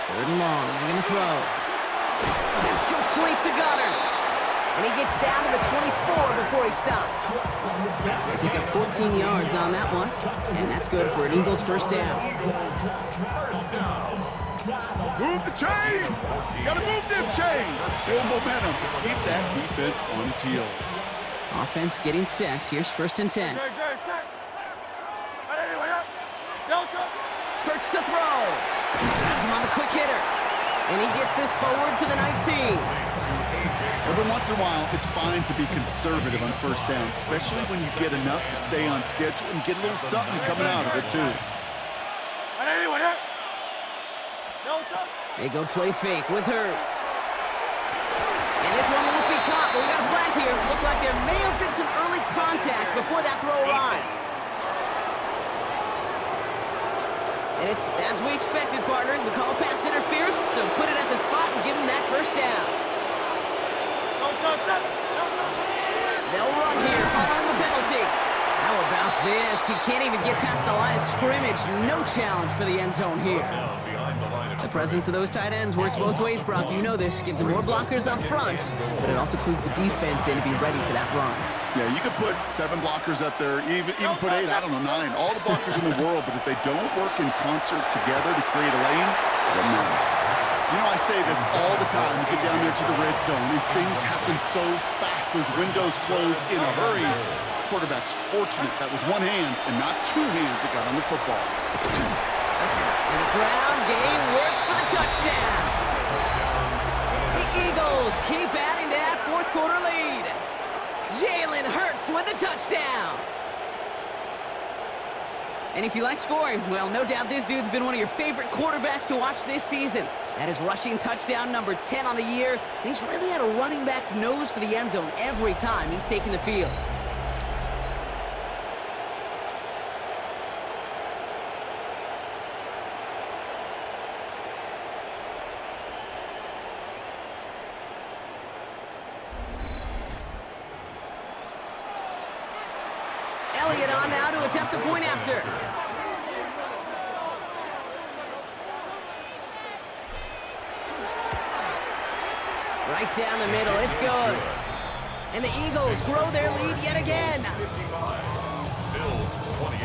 3rd and long. They're going to throw. That's complete to Goddard. And he gets down to the 24 before he stops. Pick up 14 yards on that one. And that's good for an Eagles first down. Move the chain! Gotta move them chains! Build momentum to keep that defense on its heels. Offense getting set. Here's 1st and 10. Good. Set. Right anyway, no touch. Hurts to throw. Has him on the quick hitter. And he gets this forward to the 19. Every once in a while, it's fine to be conservative on first down, especially when you get enough to stay on schedule and get a little something coming out of it, too. They go play fake with Hurts. And this one won't be caught, but we got a flag here. Looked like there may have been some early contact before that throw arrived. And it's as we expected, partner. We call pass interference, so put it at the spot and give him that first down. They'll run here following the penalty. How about this? He can't even get past the line of scrimmage. No challenge for the end zone here. The presence of those tight ends works both ways, Brock. You know this. Gives them more blockers up front, but it also clues the defense in to be ready for that run. Yeah, you could put 7 blockers up there, even put 8, I don't know, 9. All the blockers in the world, but if they don't work in concert together to create a lane, it matters. You know, I say this all the time. You get down there to the red zone, and things happen so fast. Those windows close in a hurry. Quarterback's fortunate that was one hand and not 2 hands that got on the football. And the ground game works for the touchdown. The Eagles keep adding to that fourth quarter lead. Jalen Hurts with a touchdown. And if you like scoring, well, no doubt this dude's been one of your favorite quarterbacks to watch this season. That is rushing touchdown number 10 on the year. And he's really had a running back's nose for the end zone every time he's taken the field. Elliott on now to attempt the point after. Right down the middle, it's good. And the Eagles grow their lead yet again. 55, Bills 28.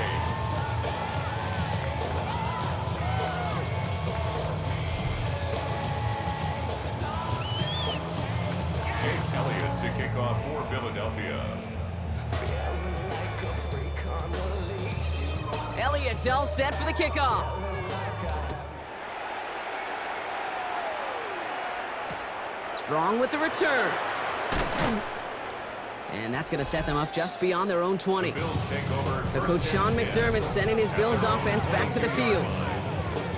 Jake Elliott to kick off for Philadelphia. Elliott's all set for the kickoff. Strong with the return. And that's going to set them up just beyond their own 20. So Coach Sean McDermott sending his Bills offense back to the field.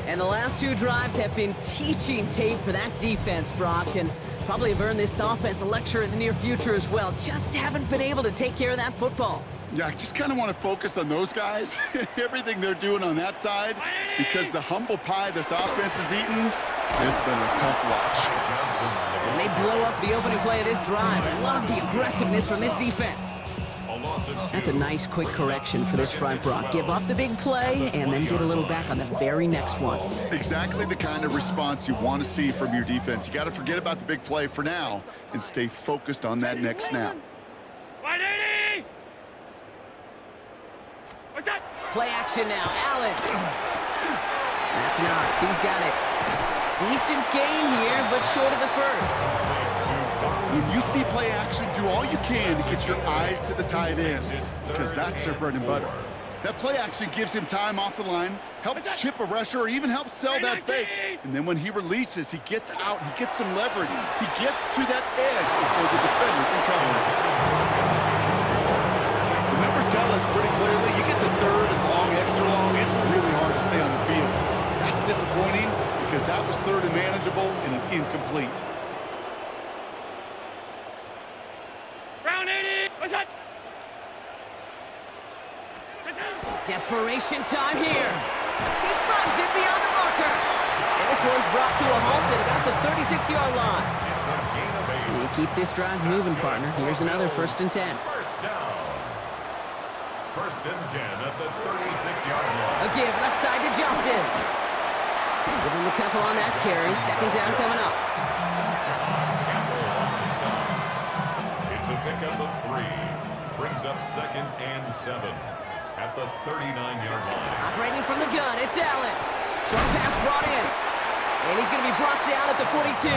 And the last 2 drives have been teaching tape for that defense, Brock, and probably have earned this offense a lecture in the near future as well. Just haven't been able to take care of that football. Yeah, I just kind of want to focus on those guys, everything they're doing on that side, because the humble pie this offense is eating, it's been a tough watch. And they blow up the opening play of this drive. Love the aggressiveness from this defense. That's a nice, quick correction for this front, Brock. Give up the big play and then get a little back on the very next one. Exactly the kind of response you want to see from your defense. You got to forget about the big play for now and stay focused on that next snap. Play action now, Allen. That's Knox, he's got it. Decent gain here, but short of the first. When you see play action, do all you can to get your eyes to the tight end, because that's their bread and butter. That play action gives him time off the line, helps chip a rusher, or even helps sell that fake. And then when he releases, he gets out, he gets some leverage. He gets to that edge before the defender can cover it. The numbers tell us pretty clearly, you get to third and long, extra long, it's really hard to stay on the field. That's disappointing because that was third and manageable and an incomplete. Round 80. What's that? Desperation time here. He finds it beyond the marker. And this one's brought to a halt at about the 36-yard line. You keep this drive moving, partner. Here's another 1st and 10. First down. 1st and 10 at the 36-yard line. A give left side to Johnson. Give him a couple on that carry. 2nd down coming up. It's a pickup of 3. Brings up 2nd and 7 at the 39-yard line. Operating from the gun, it's Allen. Short pass brought in. And he's going to be brought down at the 42.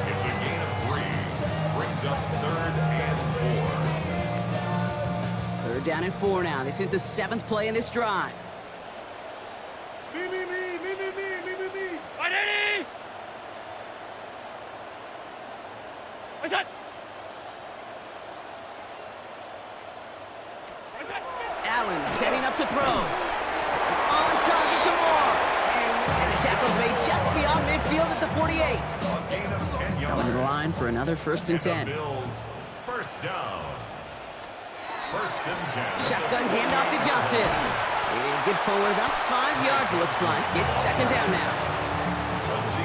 It's a gain of 3. Brings up 3rd and 4. 3rd down and 4 now. This is the 7th play in this drive. to throw. It's on target to Moore. And the tackle's made just beyond midfield at the 48. A gain of 10 yards. Coming to the line for another 1st and 10. Bills, first down. 1st and 10. Shotgun handoff to Johnson. And get forward about 5 yards, looks like. It's 2nd down now.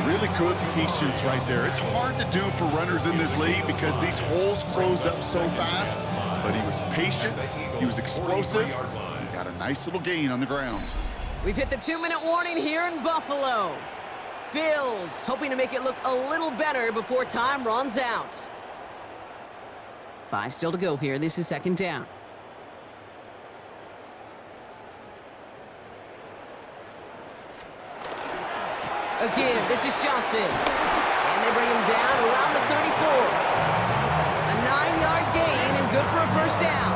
Really good patience right there. It's hard to do for runners in this league because these holes close up so fast. But he was patient. He was explosive. He got a nice little gain on the ground. We've hit the 2-minute warning here in Buffalo. Bills hoping to make it look a little better before time runs out. 5 still to go here. This is 2nd down. Again, this is Johnson. And they bring him down around the 34. A 9-yard gain and good for a 1st down.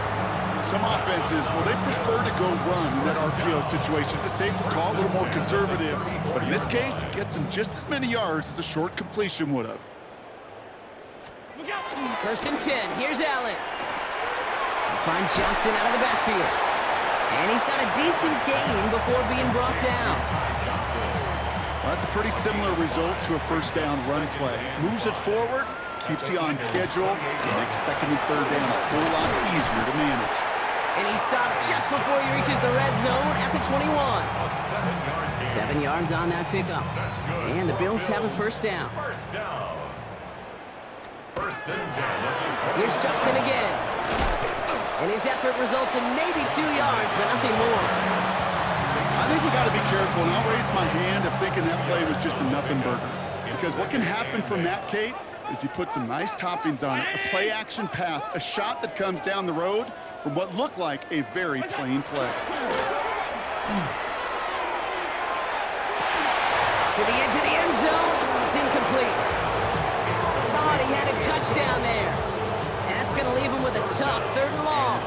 Some offenses, well, they prefer to go run in that RPO situation. It's a safer call, a little more conservative. But in this case, it gets him just as many yards as a short completion would have. 1st and 10. Here's Allen. Find Johnson out of the backfield. And he's got a decent gain before being brought down. Well, that's a pretty similar result to a 1st down run play. Moves it forward, keeps you on schedule, and makes 2nd and 3rd down a whole lot easier to manage. And he stopped just before he reaches the red zone at the 21. 7 yards on that pickup. And the Bills have a 1st down. 1st and 10. Here's Johnson again. And his effort results in maybe 2 yards, but nothing more. I think we got to be careful, and I'll raise my hand of thinking that play was just a nothing burger. Because what can happen from that, Kate, is you put some nice toppings on it. A play-action pass, a shot that comes down the road from what looked like a very plain play. To the edge of the end zone, it's incomplete. Thought he had a touchdown there. And that's going to leave him with a tough 3rd and long.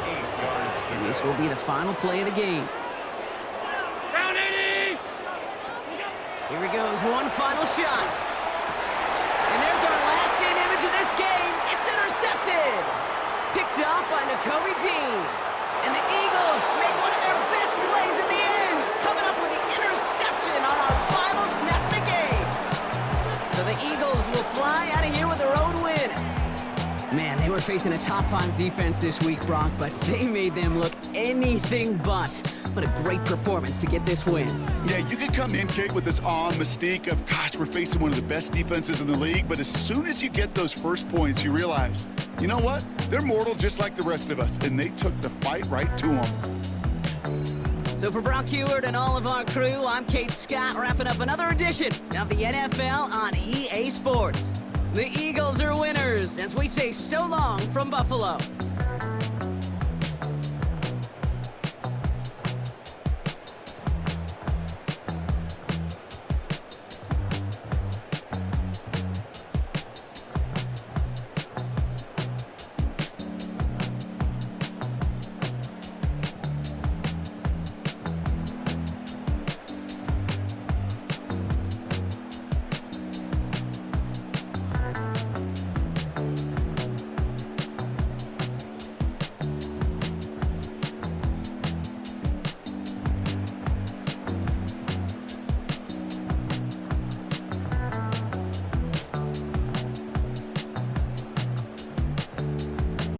And this will be the final play of the game. Here he goes, one final shot. And there's our last-in image of this game. It's intercepted. Picked up by Nakobe Dean. And the Eagles make one of their best plays in the end, coming up with the interception on our final snap of the game. So the Eagles will fly out of here with a road win. Man, they were facing a top-5 defense this week, Brock, but they made them look anything but. What a great performance to get this win. Yeah, you could come in, Kate, with this awe and mystique of, gosh, we're facing one of the best defenses in the league, but as soon as you get those first points, you realize, you know what? They're mortal just like the rest of us, and they took the fight right to them. So for Brock Heward and all of our crew, I'm Kate Scott, wrapping up another edition of the NFL on EA Sports. The Eagles are winners as we say so long from Buffalo.